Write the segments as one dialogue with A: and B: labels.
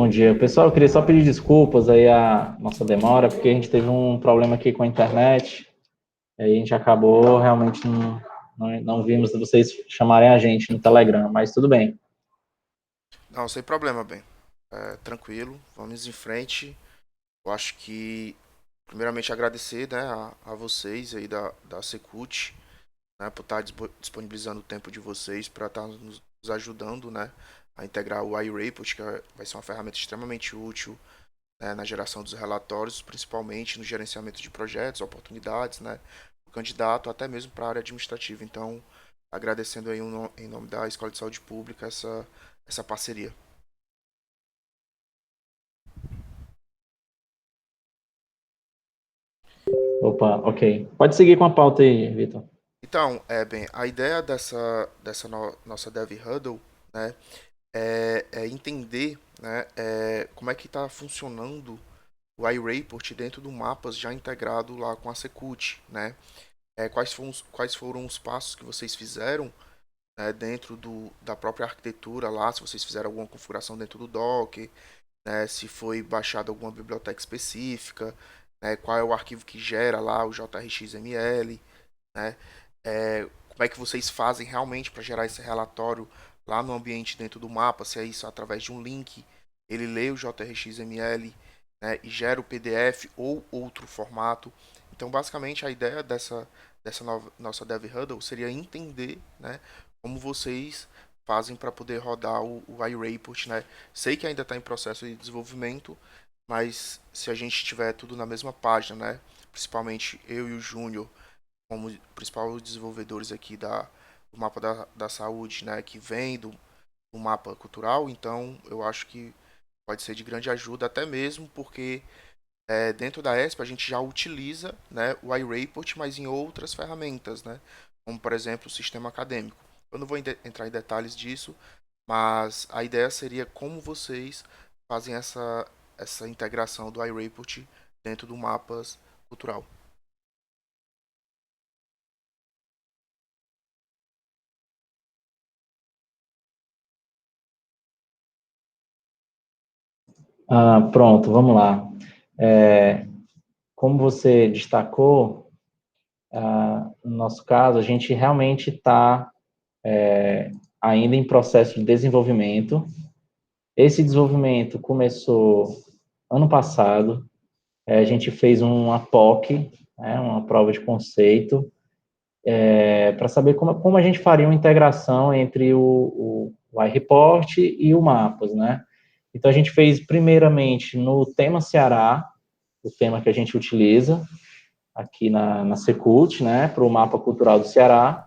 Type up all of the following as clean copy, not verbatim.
A: Bom dia, pessoal. Eu queria só pedir desculpas aí a nossa demora, porque a gente teve um problema aqui com a internet. Aí a gente acabou realmente não vimos vocês chamarem a gente no Telegram, mas tudo bem.
B: Não, sem problema, bem. Tranquilo, vamos em frente. Eu acho que, primeiramente, agradecer, né, a vocês aí da Secult, né, por estar disponibilizando o tempo de vocês para estar nos ajudando, né, a integrar o iReport, que vai ser uma ferramenta extremamente útil, né, na geração dos relatórios, principalmente no gerenciamento de projetos, oportunidades, né, o candidato, até mesmo para a área administrativa. Então, agradecendo aí em nome da Escola de Saúde Pública essa parceria.
A: Opa, ok. Pode seguir com a pauta aí, Vitor.
B: Então, bem, a ideia dessa nossa Dev Huddle, né, é entender, né, como é que está funcionando o iReport dentro do Mapas já integrado lá com a Secult, né? Quais foram os passos que vocês fizeram, né, dentro da própria arquitetura lá, se vocês fizeram alguma configuração dentro do Docker, né, se foi baixada alguma biblioteca específica, né, qual é o arquivo que gera lá o JRXML, né? Como é que vocês fazem realmente para gerar esse relatório lá no ambiente dentro do mapa, se é isso através de um link, ele lê o JRXML, né, e gera o PDF ou outro formato. Então, basicamente, a ideia dessa nossa Dev Huddle seria entender, né, como vocês fazem para poder rodar o iReport, né? Sei que ainda está em processo de desenvolvimento, mas se a gente tiver tudo na mesma página, né, principalmente eu e o Júnior, como principais desenvolvedores aqui do mapa da saúde, né, que vem do mapa cultural, então eu acho que pode ser de grande ajuda, até mesmo porque dentro da ESP a gente já utiliza, né, o iReport, mas em outras ferramentas, né, como por exemplo o sistema acadêmico. Eu não vou entrar em detalhes disso, mas a ideia seria como vocês fazem essa integração do iReport dentro do mapas cultural.
A: Pronto, vamos lá. Como você destacou, no nosso caso, a gente realmente está ainda em processo de desenvolvimento. Esse desenvolvimento começou ano passado. A gente fez uma POC, né, uma prova de conceito, para saber como a gente faria uma integração entre o iReport e o Mapas, né? Então, a gente fez primeiramente no tema Ceará, o tema que a gente utiliza aqui na Secult, né, para o mapa cultural do Ceará.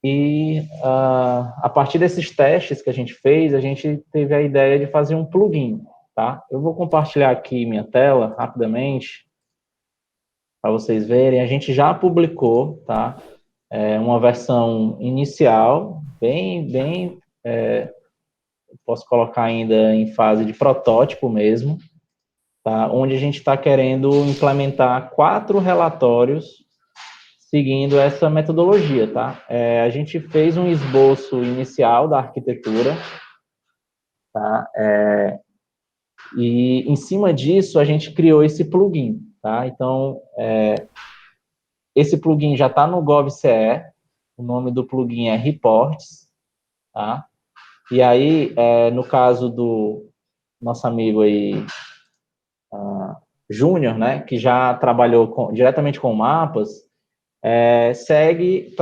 A: E a partir desses testes que a gente fez, a gente teve a ideia de fazer um plugin, tá? Eu vou compartilhar aqui minha tela rapidamente para vocês verem. A gente já publicou, tá? Uma versão inicial, bem, posso colocar ainda em fase de protótipo mesmo, tá? Onde a gente está querendo implementar 4 relatórios seguindo essa metodologia, tá? A gente fez um esboço inicial da arquitetura, tá? E em cima disso a gente criou esse plugin, tá? Então, esse plugin já está no GovCE, o nome do plugin é Reports, tá? E aí, no caso do nosso amigo aí, Júnior, né, que já trabalhou diretamente com mapas, segue,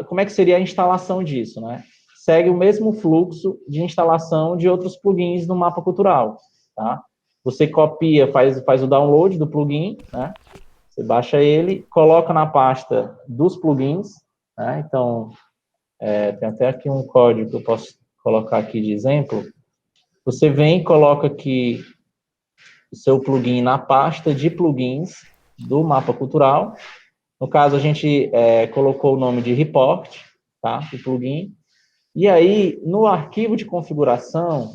A: como é que seria a instalação disso, né? Segue o mesmo fluxo de instalação de outros plugins no mapa cultural, tá? Você copia, faz o download do plugin, né? Você baixa ele, coloca na pasta dos plugins, né? Então, tem até aqui um código que eu posso colocar aqui de exemplo. Você vem e coloca aqui o seu plugin na pasta de plugins do mapa cultural. No caso, a gente colocou o nome de report, tá? Do plugin. E aí, no arquivo de configuração,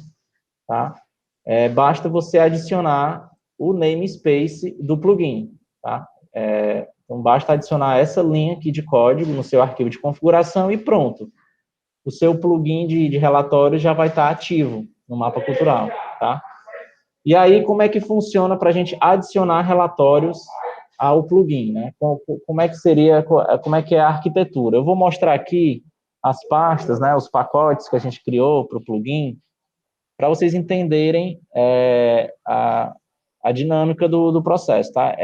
A: tá? Basta você adicionar o namespace do plugin, tá? Então, basta adicionar essa linha aqui de código no seu arquivo de configuração e pronto. O seu plugin de relatório já vai estar ativo no mapa cultural, tá? E aí, como é que funciona para a gente adicionar relatórios ao plugin, né? Como é que seria, como é que é a arquitetura? Eu vou mostrar aqui as pastas, né, os pacotes que a gente criou para o plugin, para vocês entenderem a dinâmica do processo, tá?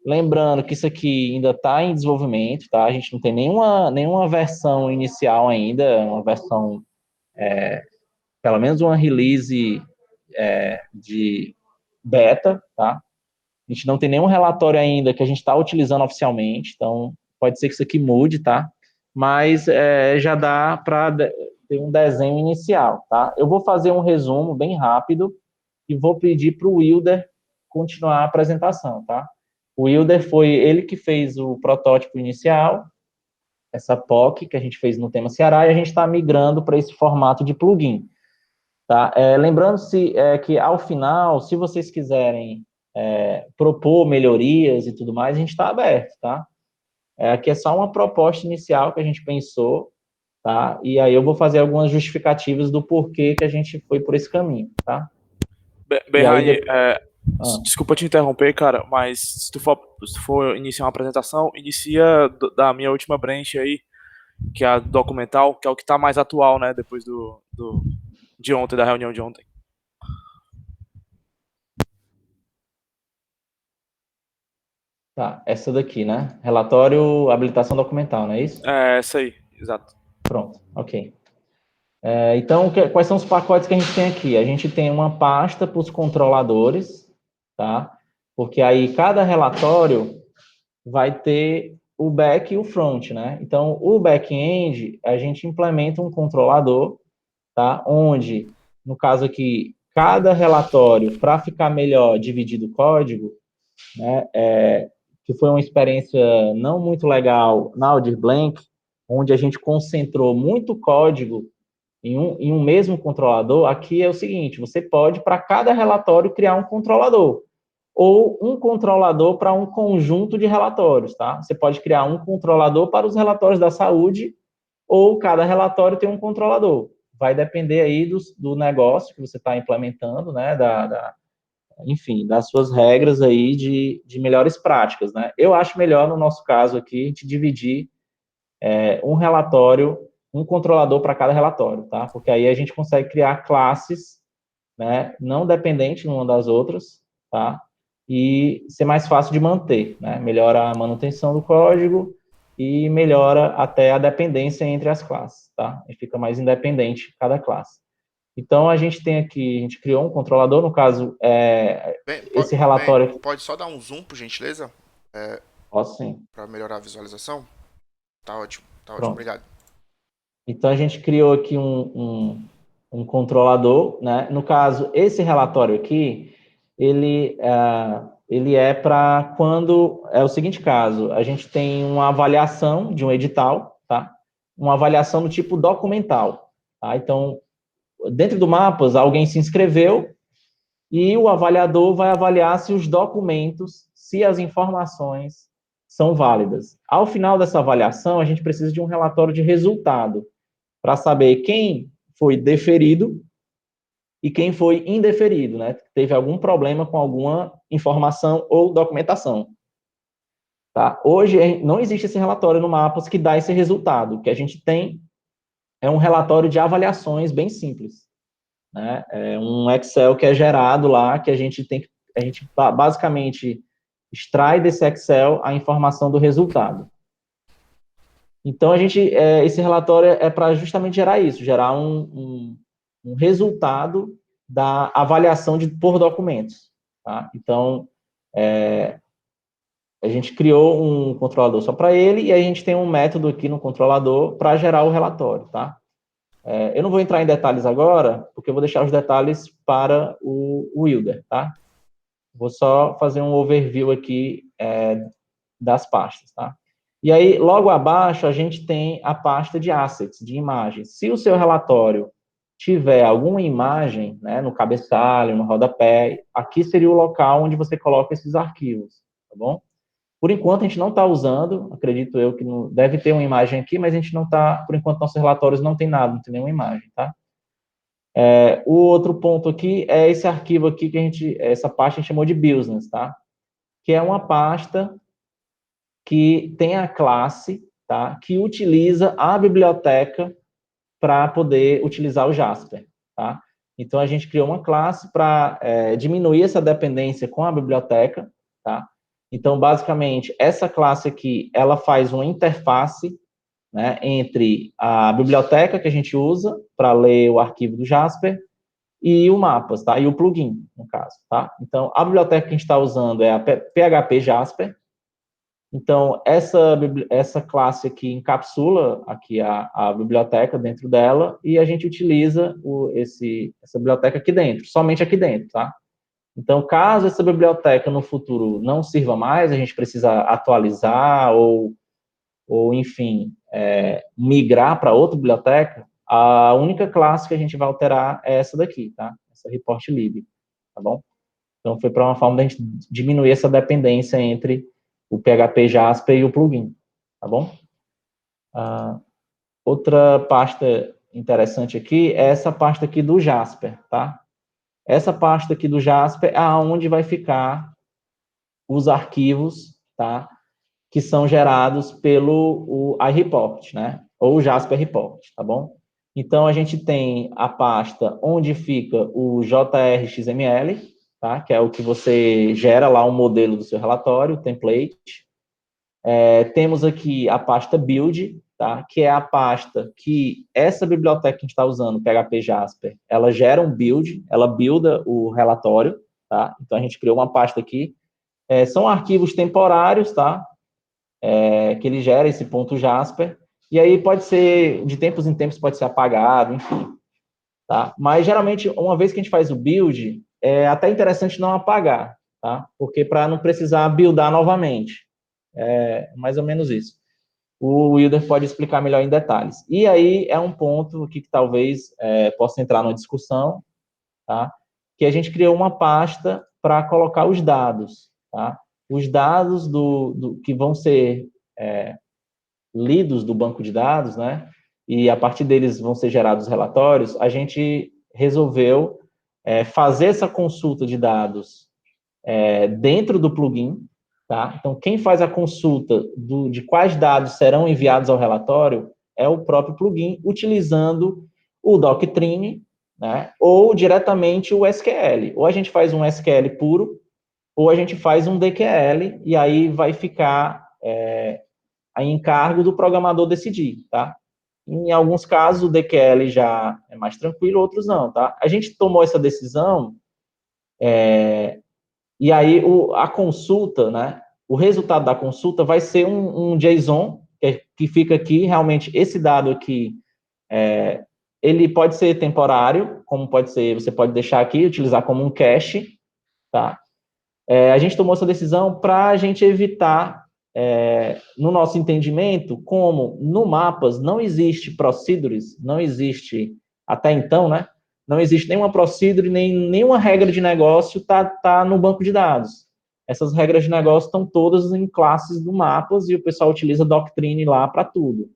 A: Lembrando que isso aqui ainda está em desenvolvimento, tá? A gente não tem nenhuma versão inicial ainda, uma versão, pelo menos uma release de beta, tá? A gente não tem nenhum relatório ainda que a gente está utilizando oficialmente, então pode ser que isso aqui mude, tá? Mas já dá para ter um desenho inicial, tá? Eu vou fazer um resumo bem rápido e vou pedir para o Wilder continuar a apresentação, tá? O Wilder foi ele que fez o protótipo inicial, essa POC que a gente fez no tema Ceará, e a gente está migrando para esse formato de plugin. Tá? Lembrando-se que, ao final, se vocês quiserem propor melhorias e tudo mais, a gente está aberto, tá? Aqui é só uma proposta inicial que a gente pensou, tá? E aí eu vou fazer algumas justificativas do porquê que a gente foi por esse caminho, tá?
C: Bem,
A: E aí,
C: Raí,
A: ah,
C: desculpa te interromper, cara, mas se tu for iniciar uma apresentação, inicia da minha última branch aí, que é a documental, que é o que tá mais atual, né, depois de ontem, da reunião de ontem.
A: tá, essa daqui, né? Relatório habilitação documental, não é isso?
C: É, essa aí, exato.
A: Pronto, ok. Então, quais são os pacotes que a gente tem aqui? A gente tem uma pasta para os controladores, tá? Porque aí cada relatório vai ter o back e o front, né? Então, o back-end, a gente implementa um controlador, tá? Onde, no caso aqui, cada relatório, para ficar melhor dividido o código, né? Que foi uma experiência não muito legal na Audir Blank, onde a gente concentrou muito código em um mesmo controlador. Aqui é o seguinte, você pode, para cada relatório, criar um controlador, ou um controlador para um conjunto de relatórios, tá? Você pode criar um controlador para os relatórios da saúde, ou cada relatório tem um controlador. Vai depender aí do negócio que você está implementando, né? Enfim, das suas regras aí de melhores práticas, né? Eu acho melhor, no nosso caso aqui, a gente dividir um relatório, um controlador para cada relatório, tá? Porque aí a gente consegue criar classes, né, não dependentes uma das outras, tá? E ser mais fácil de manter, né? Melhora a manutenção do código e melhora até a dependência entre as classes, tá? E fica mais independente cada classe. Então, a gente tem aqui, a gente criou um controlador, no caso, esse relatório...
B: Pode só dar um zoom, por gentileza?
A: Posso sim.
B: Para melhorar a visualização? Tá ótimo,
A: Pronto.
B: obrigado.
A: Então, a gente criou aqui um controlador, né? No caso, esse relatório aqui, ele é para quando... É o seguinte caso, a gente tem uma avaliação de um edital, tá? Uma avaliação do tipo documental, tá? Então, dentro do Mapas, alguém se inscreveu e o avaliador vai avaliar se os documentos, se as informações são válidas. Ao final dessa avaliação, a gente precisa de um relatório de resultado para saber quem foi deferido e quem foi indeferido, né? Teve algum problema com alguma informação ou documentação. Tá? Hoje, não existe esse relatório no Mapas que dá esse resultado. O que a gente tem é um relatório de avaliações bem simples, né? É um Excel que é gerado lá, que a gente basicamente extrai desse Excel a informação do resultado. Então, esse relatório é para justamente gerar isso, gerar um resultado da avaliação por documentos. Tá? Então, a gente criou um controlador só para ele, e a gente tem um método aqui no controlador para gerar o relatório. Tá? Eu não vou entrar em detalhes agora, porque eu vou deixar os detalhes para o Wilder. Tá? Vou só fazer um overview aqui das pastas. Tá? E aí, logo abaixo, a gente tem a pasta de assets, de imagens. Se o seu relatório tiver alguma imagem, né, no cabeçalho, no rodapé, aqui seria o local onde você coloca esses arquivos, tá bom? Por enquanto, a gente não está usando, acredito eu que não, deve ter uma imagem aqui, mas a gente não está, por enquanto, nossos relatórios não tem nada, não tem nenhuma imagem, tá? O outro ponto aqui é esse arquivo aqui essa pasta a gente chamou de business, tá? Que é uma pasta que tem a classe, tá? Que utiliza a biblioteca para poder utilizar o Jasper, tá? Então, a gente criou uma classe para diminuir essa dependência com a biblioteca, tá? Então, basicamente, essa classe aqui, ela faz uma interface, né, entre a biblioteca que a gente usa para ler o arquivo do Jasper e o mapas, tá? E o plugin, no caso, tá? Então, a biblioteca que a gente está usando é a PHP Jasper. Então, essa classe aqui encapsula aqui a biblioteca dentro dela e a gente utiliza essa biblioteca aqui dentro, somente aqui dentro, tá? Então, caso essa biblioteca no futuro não sirva mais, a gente precisa atualizar ou enfim, migrar para outra biblioteca, a única classe que a gente vai alterar é essa daqui, tá? Essa report lib, tá bom? Então, foi para uma forma da gente diminuir essa dependência entre o PHP Jasper e o plugin, tá bom? Outra pasta interessante aqui é essa pasta aqui do Jasper, tá? Essa pasta aqui do Jasper é onde vai ficar os arquivos, tá? Que são gerados pelo iReport, né? Ou o Jasper Report, tá bom? Então, a gente tem a pasta onde fica o JRXML, tá? Que é o que você gera lá um modelo do seu relatório, o template. Temos aqui a pasta build, tá? Que é a pasta que essa biblioteca que a gente está usando, PHP Jasper, ela gera um build, ela builda o relatório, tá? Então, a gente criou uma pasta aqui. São arquivos temporários, tá? Que ele gera esse ponto Jasper, e aí pode ser, de tempos em tempos, pode ser apagado, enfim. Tá? Mas, geralmente, uma vez que a gente faz o build, é até interessante não apagar, tá? Porque para não precisar buildar novamente. É mais ou menos isso. O Wilder pode explicar melhor em detalhes. E aí é um ponto que talvez possa entrar numa discussão, tá? Que a gente criou uma pasta para colocar os dados, tá? Os dados que vão ser lidos do banco de dados, né? E a partir deles vão ser gerados relatórios. A gente resolveu fazer essa consulta de dados dentro do plugin, tá? Então, quem faz a consulta de quais dados serão enviados ao relatório é o próprio plugin, utilizando o Doctrine, né? Ou diretamente o SQL. Ou a gente faz um SQL puro, ou a gente faz um DQL, e aí vai ficar a encargo do programador decidir, tá? Em alguns casos, o DQL já é mais tranquilo, outros não, tá? A gente tomou essa decisão, e aí a consulta, né? O resultado da consulta vai ser um JSON, que fica aqui, realmente, esse dado aqui, ele pode ser temporário, como pode ser, você pode deixar aqui, utilizar como um cache, tá? A gente tomou essa decisão para a gente evitar, no nosso entendimento, como no Mapas não existe procedures, não existe, até então, né? Não existe nenhuma procedure, nenhuma regra de negócio tá no banco de dados. Essas regras de negócio estão todas em classes do Mapas e o pessoal utiliza Doctrine lá para tudo.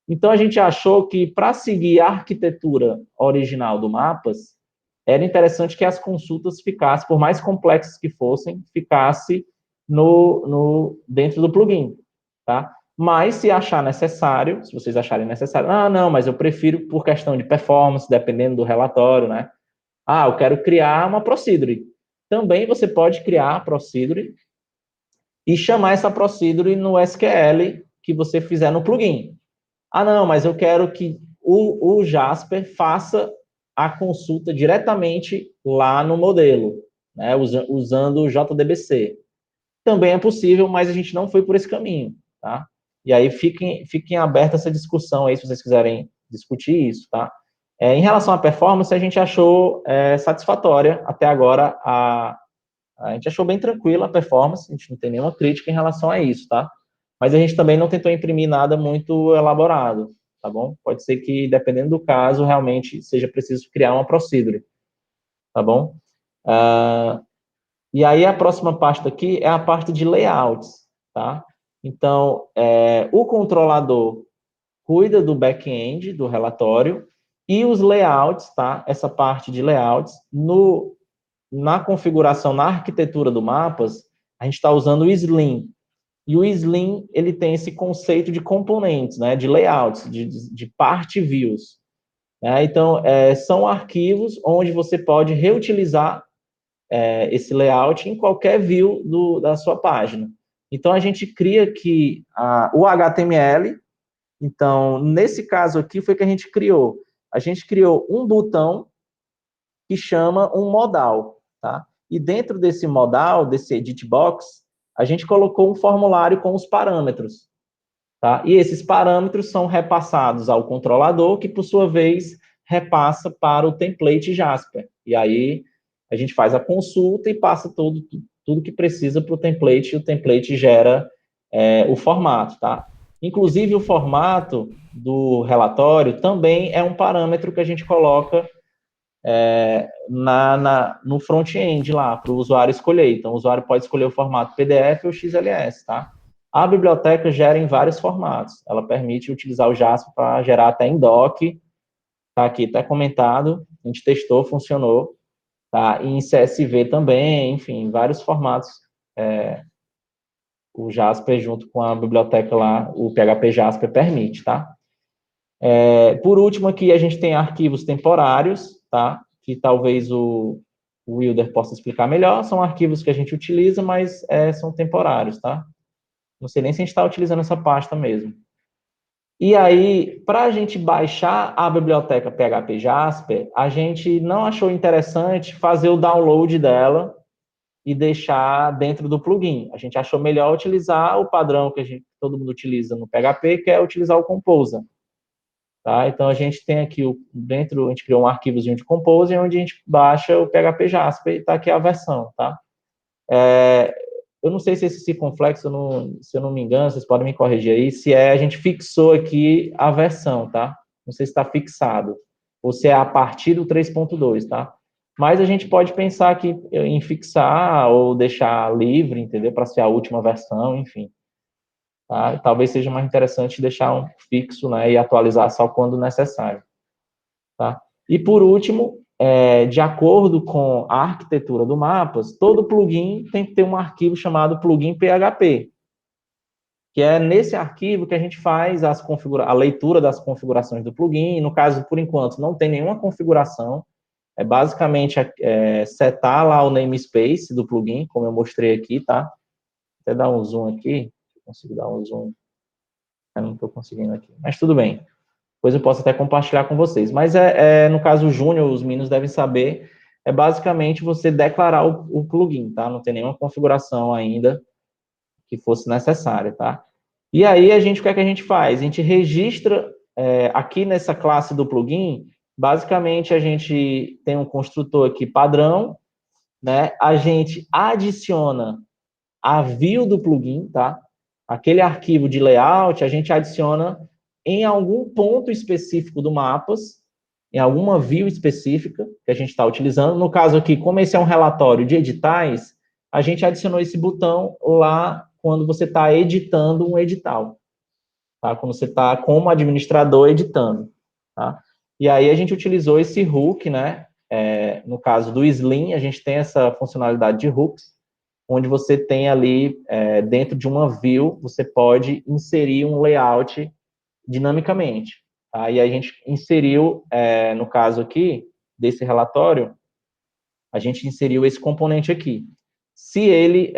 A: Então, a gente achou que, para seguir a arquitetura original do Mapas, era interessante que as consultas ficassem, por mais complexas que fossem, ficasse dentro do plugin, tá? Mas, se achar necessário, se vocês acharem necessário, não, mas eu prefiro por questão de performance, dependendo do relatório, né? Eu quero criar uma procedure. Também você pode criar a procedure e chamar essa procedure no SQL que você fizer no plugin. Não, mas eu quero que o Jasper faça a consulta diretamente lá no modelo, né, usando o JDBC. Também é possível, mas a gente não foi por esse caminho, tá? E aí fiquem aberta essa discussão aí, se vocês quiserem discutir isso, tá? Em relação à performance, a gente achou satisfatória até agora, a gente achou bem tranquila a performance, a gente não tem nenhuma crítica em relação a isso, tá? Mas a gente também não tentou imprimir nada muito elaborado, tá bom? Pode ser que, dependendo do caso, realmente seja preciso criar uma procedure, tá bom? E aí a próxima pasta aqui é a parte de layouts, tá? Então, o controlador cuida do back-end do relatório E os layouts, tá? Essa parte de layouts, na configuração, na arquitetura do mapas, a gente está usando o Slim. E o Slim, ele tem esse conceito de componentes, né? De layouts, de part views. Né? Então, são arquivos onde você pode reutilizar esse layout em qualquer view da sua página. Então, a gente cria aqui o HTML. Então, nesse caso aqui, foi que a gente criou. A gente criou um botão que chama um modal, tá? E dentro desse modal, desse edit box, a gente colocou um formulário com os parâmetros, tá? E esses parâmetros são repassados ao controlador, que, por sua vez, repassa para o template Jasper. E aí, a gente faz a consulta e passa tudo que precisa para o template, e o template gera o formato, tá? Inclusive, o formato do relatório também é um parâmetro que a gente coloca no front-end lá, para o usuário escolher. Então, o usuário pode escolher o formato PDF ou XLS, tá? A biblioteca gera em vários formatos. Ela permite utilizar o Jasper para gerar até em doc, tá aqui, tá comentado, a gente testou, funcionou, tá? E em CSV também, enfim, vários formatos, o Jasper junto com a biblioteca lá, o PHP Jasper permite, tá? Por último aqui, a gente tem arquivos temporários, tá? Que talvez o Wilder possa explicar melhor, são arquivos que a gente utiliza, mas são temporários, tá? Não sei nem se a gente está utilizando essa pasta mesmo. E aí, para a gente baixar a biblioteca PHP Jasper, a gente não achou interessante fazer o download dela e deixar dentro do plugin. A gente achou melhor utilizar o padrão que todo mundo utiliza no PHP, que é utilizar o Composer. Tá? Então, a gente tem aqui, a gente criou um arquivozinho de Composer, onde a gente baixa o PHP Jasper e está aqui a versão, tá? Eu não sei se esse circunflexo, se eu não me engano, vocês podem me corrigir aí, se a gente fixou aqui a versão, tá? Não sei se está fixado, ou se é a partir do 3.2, tá? Mas a gente pode pensar aqui em fixar ou deixar livre, entendeu? Para ser a última versão, enfim. Tá? Talvez seja mais interessante deixar um fixo, né, e atualizar só quando necessário. Tá? E por último, de acordo com a arquitetura do Mapas, todo plugin tem que ter um arquivo chamado plugin PHP, que é nesse arquivo que a gente faz a leitura das configurações do plugin. No caso, por enquanto, não tem nenhuma configuração, é basicamente setar lá o namespace do plugin, como eu mostrei aqui, tá? Vou até dar um zoom aqui, consigo dar um zoom, eu não estou conseguindo aqui, mas tudo bem. Depois eu posso até compartilhar com vocês. Mas, no caso, o Júnior, os meninos devem saber, é basicamente você declarar o plugin, tá? Não tem nenhuma configuração ainda que fosse necessária, tá? E aí, o que é que a gente faz? A gente registra, aqui nessa classe do plugin, basicamente, a gente tem um construtor aqui padrão, né? A gente adiciona a view do plugin, tá? Aquele arquivo de layout, a gente adiciona em algum ponto específico do Mapas, em alguma view específica que a gente está utilizando. No caso aqui, como esse é um relatório de editais, a gente adicionou esse botão lá quando você está editando um edital, tá? Quando você está como administrador editando, tá? E aí a gente utilizou esse hook, né? No caso do Slim, a gente tem essa funcionalidade de hooks, onde você tem ali, dentro de uma view, você pode inserir um layout dinamicamente. Tá? E a gente inseriu, no caso aqui, desse relatório, a gente inseriu esse componente aqui. Se ele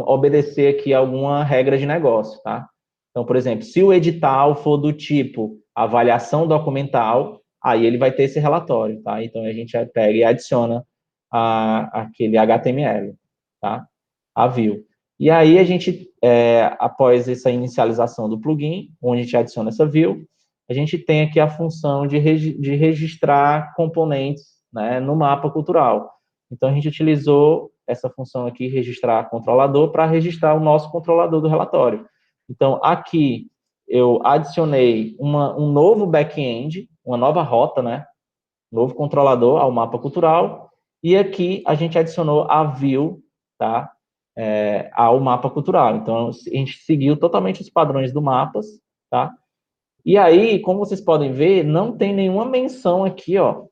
A: obedecer aqui alguma regra de negócio, tá? Então, por exemplo, se o edital for do tipo avaliação documental, aí ele vai ter esse relatório, tá? Então, a gente pega e adiciona aquele HTML, tá? A view. E aí, a gente, após essa inicialização do plugin, onde a gente adiciona essa view, a gente tem aqui a função de registrar componentes, né, no mapa cultural. Então, a gente utilizou essa função aqui, registrar controlador, para registrar o nosso controlador do relatório. Então, aqui, eu adicionei um novo back-end, uma nova rota, né, novo controlador ao mapa cultural, e aqui a gente adicionou a view, tá, ao mapa cultural. Então, a gente seguiu totalmente os padrões do Mapas, tá? E aí, como vocês podem ver, não tem nenhuma menção aqui, ó,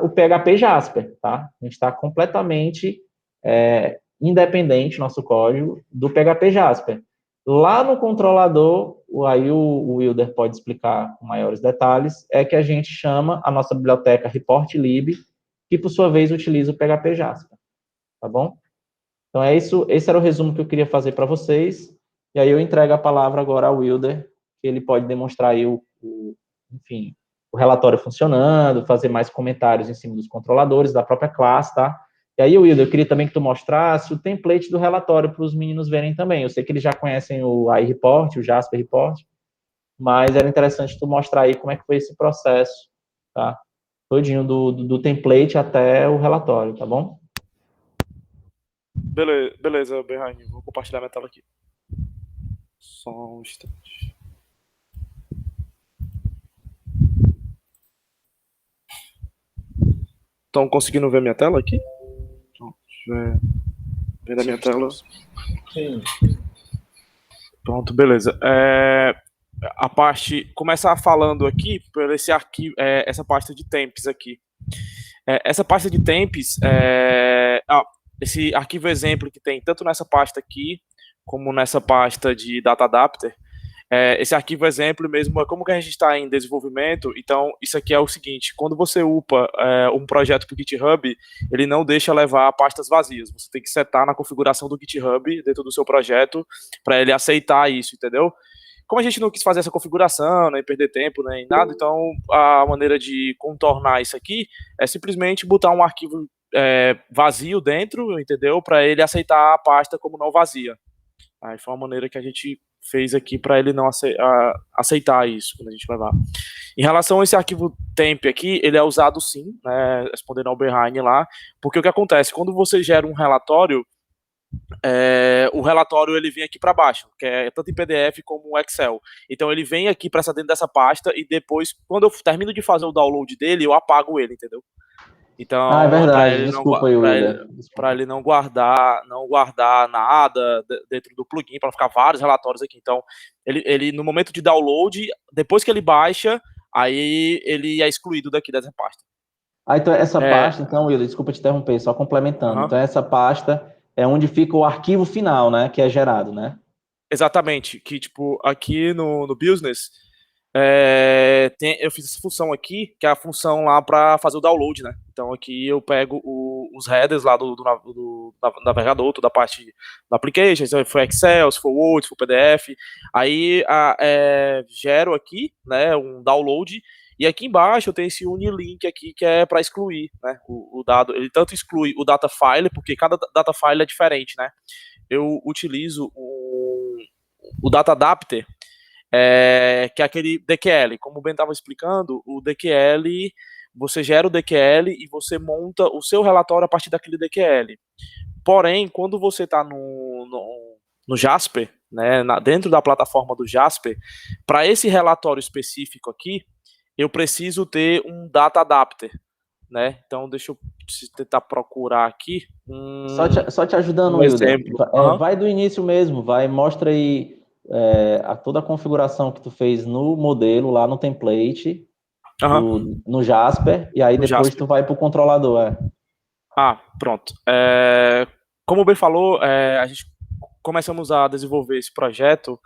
A: o PHP Jasper, tá? A gente está completamente independente, nosso código, do PHP Jasper. Lá no controlador, aí o Wilder pode explicar com maiores detalhes, é que a gente chama a nossa biblioteca reportlib, que por sua vez utiliza o PHP Jasper, tá bom? Então é isso, esse era o resumo que eu queria fazer para vocês, e aí eu entrego a palavra agora ao Wilder, que ele pode demonstrar aí enfim, o relatório funcionando, fazer mais comentários em cima dos controladores da própria classe, tá? E aí, Wilder, eu queria também que tu mostrasse o template do relatório para os meninos verem também. Eu sei que eles já conhecem o iReport, o Jasper Report, mas era interessante tu mostrar aí como é que foi esse processo, tá? Todinho do template até o relatório, tá bom?
C: Beleza, Berraine. Vou compartilhar minha tela aqui. Só um instante. Estão conseguindo ver minha tela aqui? Vendo a minha tela?
A: Sim.
C: Pronto, beleza. A parte, começar falando aqui por esse arquivo, essa pasta de temps aqui. Essa pasta de temps, esse arquivo exemplo que tem tanto nessa pasta aqui como nessa pasta de data adapter. Esse arquivo exemplo mesmo é como que a gente está em desenvolvimento. Então, isso aqui é o seguinte: quando você upa um projeto para o GitHub, ele não deixa levar pastas vazias. Você tem que setar na configuração do GitHub dentro do seu projeto para ele aceitar isso, entendeu? Como a gente não quis fazer essa configuração, nem perder tempo, nem nada, então a maneira de contornar isso aqui é simplesmente botar um arquivo vazio dentro, entendeu? Para ele aceitar a pasta como não vazia. Aí foi uma maneira que a gente fez aqui para ele não aceitar isso quando a gente levar. Em relação a esse arquivo temp aqui, ele é usado sim, né, respondendo ao Berraine lá, porque o que acontece, quando você gera um relatório, o relatório ele vem aqui para baixo, que é tanto em PDF como Excel. Então ele vem aqui para dentro dessa pasta e depois, quando eu termino de fazer o download dele, eu apago ele, entendeu? Então,
A: É verdade,
C: ele não
A: desculpa aí, Wilder.
C: para ele não guardar nada dentro do plugin, para ficar vários relatórios aqui. Então, ele no momento de download, depois que ele baixa, aí ele é excluído daqui dessa pasta.
A: Então essa pasta, então, Wilder, desculpa te interromper, só complementando. Então essa pasta é onde fica o arquivo final, né, que é gerado, né?
C: Exatamente, que tipo, aqui no business, eu fiz essa função aqui, que é a função lá para fazer o download, né? Então aqui eu pego os headers lá do navegador, toda a parte do application, se for Excel, se for Word, se for PDF, aí gero aqui, né, um download, e aqui embaixo eu tenho esse unilink aqui que é para excluir, né, o dado. Ele tanto exclui o data file, porque cada data file é diferente, né? Eu utilizo o data adapter, que é aquele DQL. Como o Ben estava explicando, o DQL, você gera o DQL e você monta o seu relatório a partir daquele DQL. Porém, quando você está no Jasper, né, dentro da plataforma do Jasper, para esse relatório específico aqui, eu preciso ter um data adapter, né? Então, deixa eu tentar procurar aqui
A: Só te ajudando, Wilder.
C: exemplo.
A: Vai do início mesmo, mostra aí toda a configuração que tu fez no modelo, lá no template, no Jasper, e aí depois tu vai para o controlador.
C: Pronto. Como o Ben falou, a gente começamos a desenvolver esse projeto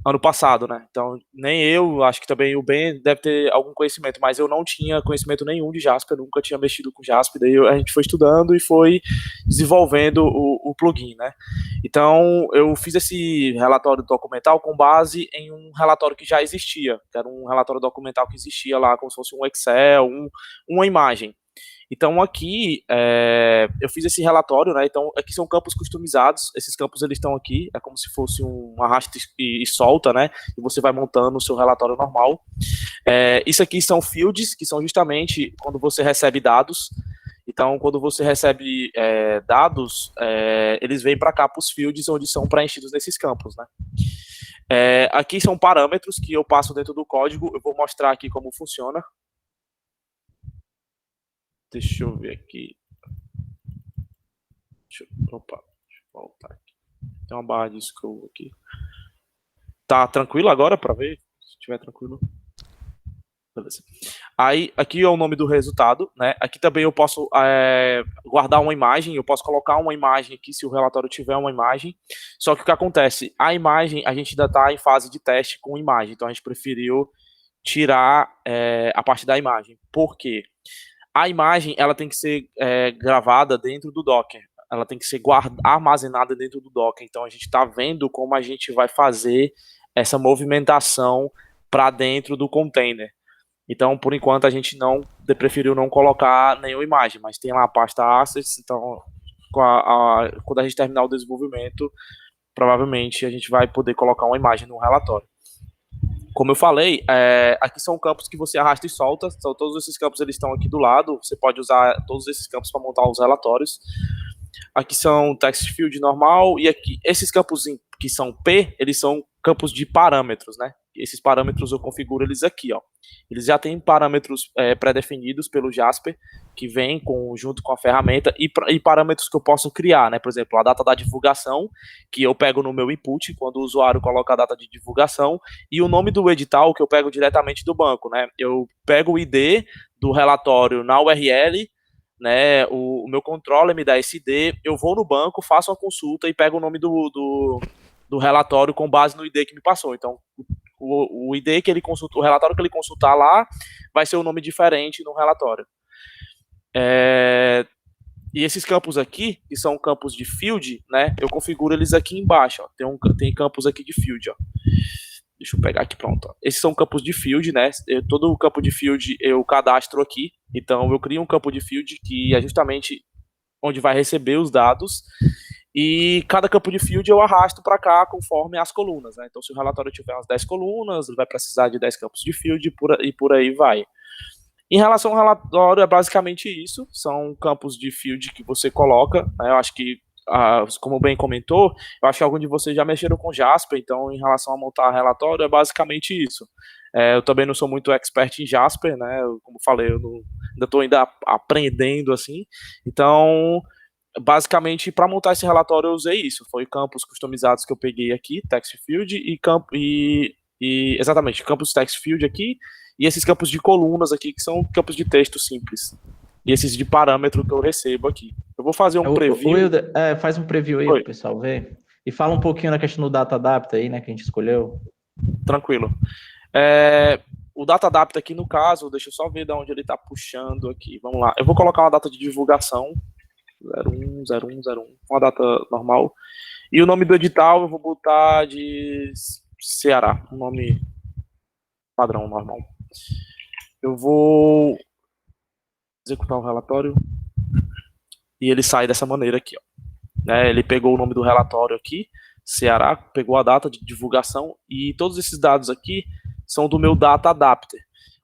C: ano passado, né? Então, nem eu, acho que também o Ben deve ter algum conhecimento, mas eu não tinha conhecimento nenhum de Jasper, nunca tinha mexido com Jasper, daí a gente foi estudando e foi desenvolvendo o plugin, né? Então, eu fiz esse relatório documental com base em um relatório que já existia, que era um relatório documental que existia lá, como se fosse um Excel, uma imagem. Então aqui eu fiz esse relatório, né? Então aqui são campos customizados. Esses campos eles estão aqui, é como se fosse um arrasta e solta, né? E você vai montando o seu relatório normal. Isso aqui são fields, que são justamente quando você recebe dados. Então quando você recebe dados, eles vêm para cá para os fields onde são preenchidos nesses campos, né? Aqui são parâmetros que eu passo dentro do código. Eu vou mostrar aqui como funciona. Deixa eu ver aqui. Deixa eu voltar aqui. Tem uma barra de scroll aqui. Tá tranquilo agora para ver? estiver tranquilo. Beleza. Aí, aqui é o nome do resultado, né? Aqui também eu posso guardar uma imagem, eu posso colocar uma imagem aqui se o relatório tiver uma imagem. Só que o que acontece? A imagem, a gente ainda está em fase de teste com imagem, então a gente preferiu tirar a parte da imagem. Por quê? A imagem, ela tem que ser gravada dentro do Docker. Ela tem que ser armazenada dentro do Docker. Então a gente está vendo como a gente vai fazer essa movimentação para dentro do container. Então, por enquanto, a gente preferiu não colocar nenhuma imagem, mas tem lá a pasta assets, então quando a gente terminar o desenvolvimento, provavelmente a gente vai poder colocar uma imagem no relatório. Como eu falei, aqui são campos que você arrasta e solta, então todos esses campos eles estão aqui do lado, você pode usar todos esses campos para montar os relatórios. Aqui são text field normal, e aqui, esses campos que são P, eles são campos de parâmetros, né? Esses parâmetros eu configuro eles aqui, ó. Eles já têm parâmetros pré-definidos pelo Jasper, que vem junto com a ferramenta, e parâmetros que eu posso criar, né? Por exemplo, a data da divulgação, que eu pego no meu input, quando o usuário coloca a data de divulgação, e o nome do edital, que eu pego diretamente do banco, né? Eu pego o ID do relatório na URL, né? O meu controller me dá esse ID, eu vou no banco, faço uma consulta e pego o nome do relatório com base no ID que me passou. Então, o ID que ele consulta, o relatório que ele consultar lá, vai ser um nome diferente no relatório. E esses campos aqui, que são campos de field, né? Eu configuro eles aqui embaixo, ó. Tem campos aqui de field, ó. Deixa eu pegar aqui, pronto. Ó. Esses são campos de field, né? Todo o campo de field eu cadastro aqui. Então, eu crio um campo de field que é justamente onde vai receber os dados. E cada campo de field eu arrasto para cá conforme as colunas, né? Então, se o relatório tiver umas 10 colunas, ele vai precisar de 10 campos de field e por aí vai. Em relação ao relatório, é basicamente isso. São campos de field que você coloca, né? Eu acho que, como bem comentou, eu acho que alguns de vocês já mexeram com Jasper, então, em relação a montar relatório, é basicamente isso. Eu também não sou muito expert em Jasper, né? Como falei, ainda estou aprendendo, assim. Então, basicamente, para montar esse relatório, eu usei isso. Foi campos customizados que eu peguei aqui, text field, exatamente, campos text field aqui, e esses campos de colunas aqui, que são campos de texto simples. E esses de parâmetro que eu recebo aqui. Eu vou fazer um preview.
A: Wilder, faz um preview aí para o pessoal ver. E fala um pouquinho da questão do Data Adapt aí, né, que a gente escolheu.
C: Tranquilo. O Data Adapt aqui, no caso, deixa eu só ver de onde ele está puxando aqui. Vamos lá. Eu vou colocar uma data de divulgação. 010101, uma data normal. E o nome do edital eu vou botar de Ceará, um nome padrão normal. Eu vou executar o relatório e ele sai dessa maneira aqui, ó. Ele pegou o nome do relatório aqui, Ceará, pegou a data de divulgação e todos esses dados aqui são do meu Data Adapter.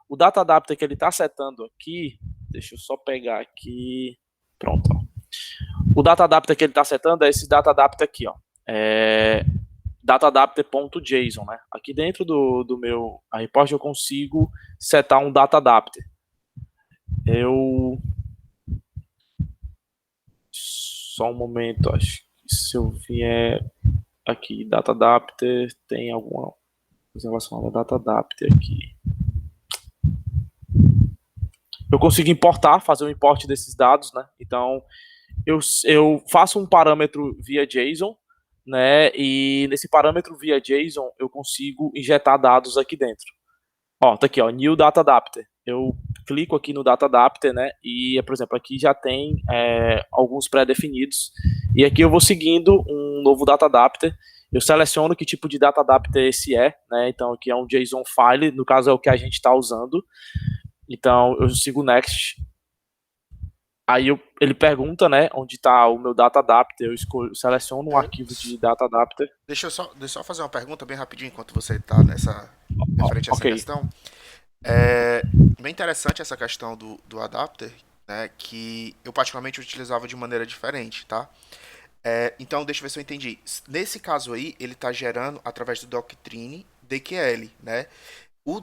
C: O Data Adapter que ele está setando aqui, deixa eu só pegar aqui, pronto, ó. O Data Adapter que ele está setando é esse Data Adapter aqui, ó. Dataadapter.json, né? Aqui dentro do meu report eu consigo setar um Data Adapter. Só um momento, acho que se eu vier aqui, Data Adapter, tem alguma coisa relacionada a Data Adapter aqui. Eu consigo importar, fazer um import desses dados, né? Então, eu faço um parâmetro via JSON, né? E nesse parâmetro via JSON eu consigo injetar dados aqui dentro. Ó, tá aqui, ó, New Data Adapter. Eu clico aqui no Data Adapter, né? E, por exemplo, aqui já tem alguns pré-definidos. E aqui eu vou seguindo um novo Data Adapter. Eu seleciono que tipo de Data Adapter esse né? Então aqui é um JSON file, no caso é o que a gente está usando. Então eu sigo Next. Aí ele pergunta, né, onde está o meu Data Adapter, eu seleciono um arquivo de Data Adapter.
B: Deixa eu só fazer uma pergunta bem rapidinho enquanto você está referente a essa questão. Bem interessante essa questão do adapter, né, que eu particularmente utilizava de maneira diferente, tá? Então, deixa eu ver se eu entendi. Nesse caso aí, ele está gerando através do Doctrine DQL, né? O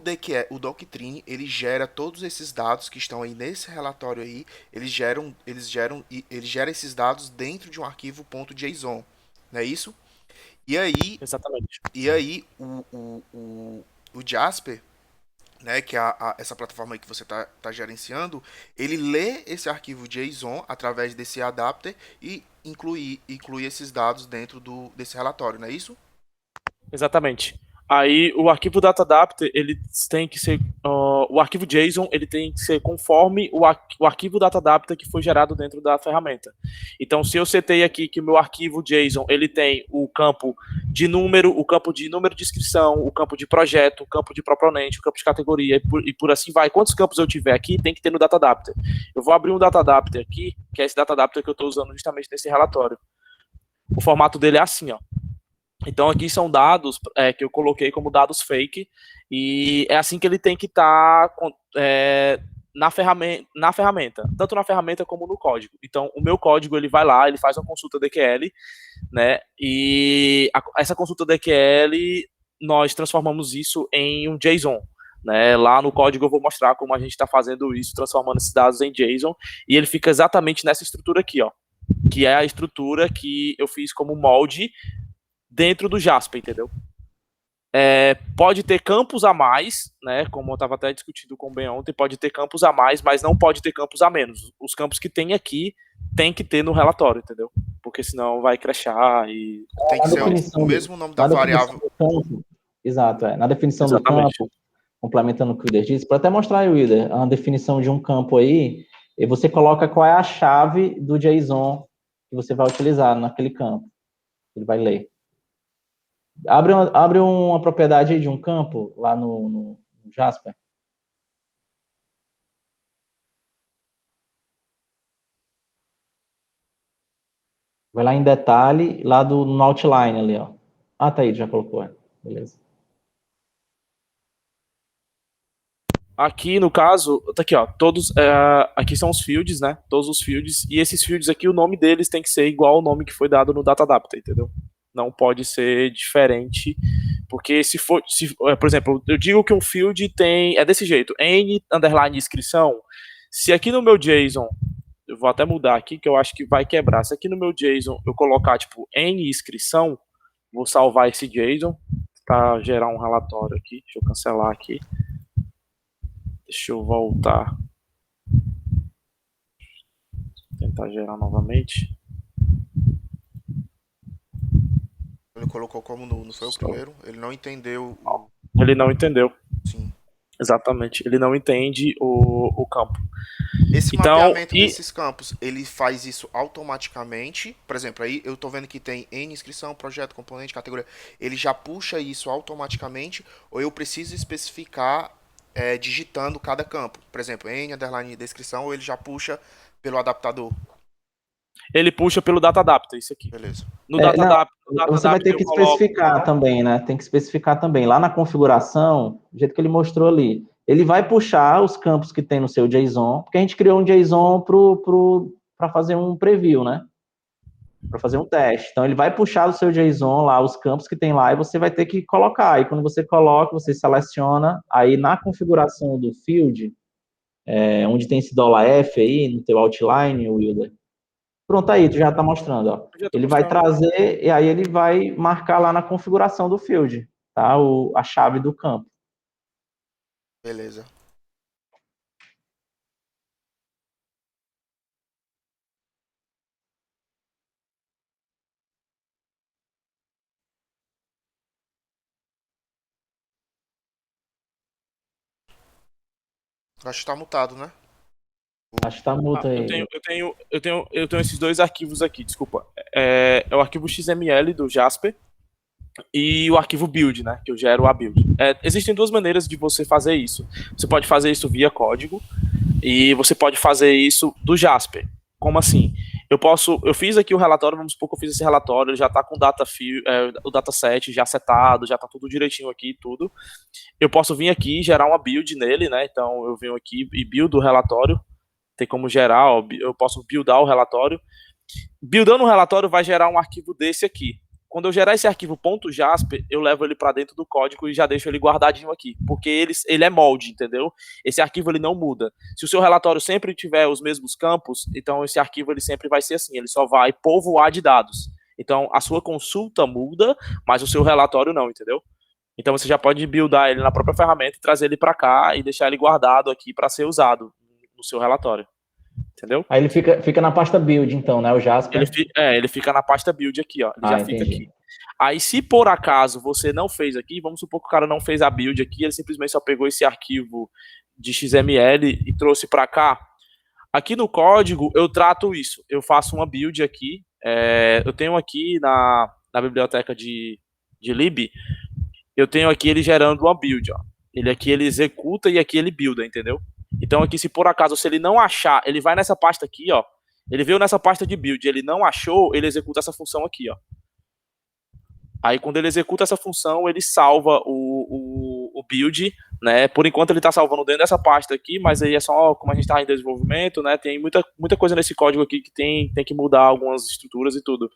B: Doctrine, ele gera todos esses dados que estão aí nesse relatório aí, ele gera esses dados dentro de um arquivo .json, não é isso? E aí,
C: exatamente.
B: E aí o Jasper, né, que é essa plataforma aí que você tá gerenciando, ele lê esse arquivo JSON através desse adapter e inclui esses dados dentro desse relatório, não é isso?
C: Exatamente. Aí o arquivo DataAdapter, ele tem que ser o arquivo JSON, ele tem que ser conforme o arquivo DataAdapter que foi gerado dentro da ferramenta. Então, se eu setei aqui que o meu arquivo JSON, ele tem o campo de número, o campo de número de inscrição, o campo de projeto, o campo de proponente, o campo de categoria e por assim vai. Quantos campos eu tiver aqui, tem que ter no DataAdapter. Eu vou abrir um DataAdapter aqui, que é esse DataAdapter que eu estou usando justamente nesse relatório. O formato dele é assim, ó. Então aqui são dados que eu coloquei como dados fake e é assim que ele tem que estar na ferramenta, tanto na ferramenta como no código. Então o meu código ele vai lá, ele faz uma consulta DQL, né? E essa consulta DQL nós transformamos isso em um JSON. Né, lá no código eu vou mostrar como a gente está fazendo isso, transformando esses dados em JSON, e ele fica exatamente nessa estrutura aqui, ó, que é a estrutura que eu fiz como molde dentro do Jasper, entendeu? Pode ter campos a mais, né? Como eu estava até discutindo com o Ben ontem, pode ter campos a mais, mas não pode ter campos a menos. Os campos que tem aqui tem que ter no relatório, entendeu? Porque senão vai crashar e
B: tem que ser o mesmo nome da variável.
A: Campo, exato, na definição do campo, complementando o que o Wilder disse, para até mostrar aí, Wilder, a definição de um campo aí, e você coloca qual é a chave do JSON que você vai utilizar naquele campo. Ele vai ler. Abre uma propriedade de um campo lá no Jasper. Vai lá em detalhe, lá no outline ali, ó. Ah, tá aí, já colocou. Beleza.
C: Aqui, no caso, tá aqui, ó, aqui são os fields, né, todos os fields, e esses fields aqui, o nome deles tem que ser igual ao nome que foi dado no DataAdapter, entendeu? Não pode ser diferente, porque por exemplo, eu digo que um field é desse jeito, n_inscrição, se aqui no meu JSON, eu vou até mudar aqui, que eu acho que vai quebrar, se aqui no meu JSON eu colocar, tipo, n_inscrição, vou salvar esse JSON, para gerar um relatório aqui, deixa eu cancelar aqui, deixa eu voltar, tentar gerar novamente.
B: Ele colocou como nulo, não foi o primeiro? Ele não entendeu.
C: Ele não entendeu.
B: Sim.
C: Exatamente. Ele não entende o campo.
B: Esse mapeamento desses campos, ele faz isso automaticamente. Por exemplo, aí eu tô vendo que tem N inscrição, projeto, componente, categoria. Ele já puxa isso automaticamente ou eu preciso especificar digitando cada campo? Por exemplo, N_ descrição ou ele já puxa pelo adaptador?
A: Ele puxa pelo DataAdapter, isso aqui.
B: Beleza.
A: No DataAdapter, você vai ter que especificar também, né? Tem que especificar também. Lá na configuração, do jeito que ele mostrou ali, ele vai puxar os campos que tem no seu JSON, porque a gente criou um JSON para fazer um preview, né? Para fazer um teste. Então, ele vai puxar do seu JSON lá, os campos que tem lá, e você vai ter que colocar. Aí, quando você coloca, você seleciona, aí na configuração do field, onde tem esse $F aí, no teu outline, Wilder, pronto, aí, tu já está mostrando, ó. Ele vai trazer, e aí ele vai marcar lá na configuração do field, tá? A chave do campo.
B: Beleza. Acho que tá mutado, né?
A: Acho que tá mudo aí.
C: Eu tenho esses dois arquivos aqui, desculpa. É o arquivo XML do Jasper e o arquivo build, né? Que eu gero a build. Existem duas maneiras de você fazer isso. Você pode fazer isso via código e você pode fazer isso do Jasper. Como assim? Eu fiz aqui o relatório, vamos supor que eu fiz esse relatório, ele já tá com o dataset já setado, já tá tudo direitinho aqui, tudo. Eu posso vir aqui e gerar uma build nele, né? Então eu venho aqui e build o relatório. Tem como gerar, eu posso buildar o relatório. Buildando o relatório vai gerar um arquivo desse aqui. Quando eu gerar esse arquivo .jasper, eu levo ele para dentro do código e já deixo ele guardadinho aqui, porque ele é molde, entendeu? Esse arquivo ele não muda. Se o seu relatório sempre tiver os mesmos campos, então esse arquivo ele sempre vai ser assim, ele só vai povoar de dados. Então a sua consulta muda, mas o seu relatório não, entendeu? Então você já pode buildar ele na própria ferramenta e trazer ele para cá e deixar ele guardado aqui para ser usado no seu relatório. Entendeu?
A: Aí ele fica na pasta build, então, né? O Jasper.
C: Ele fica na pasta build aqui, ó. Ele já fica
A: entendi.
C: aqui. Aí, se por acaso você não fez aqui, vamos supor que o cara não fez a build aqui, ele simplesmente só pegou esse arquivo de XML e trouxe para cá. Aqui no código eu trato isso. Eu faço uma build aqui. Eu tenho aqui na biblioteca de lib, eu tenho aqui ele gerando uma build, ó. Ele executa e aqui ele builda, entendeu? Então aqui, se por acaso se ele não achar, ele vai nessa pasta aqui, ó. Ele veio nessa pasta de build, ele não achou, ele executa essa função aqui, ó. Aí quando ele executa essa função, ele salva o build, né? Por enquanto ele está salvando dentro dessa pasta aqui, mas aí é só como a gente está em desenvolvimento, né? Tem muita coisa nesse código aqui que tem que mudar algumas estruturas e tudo.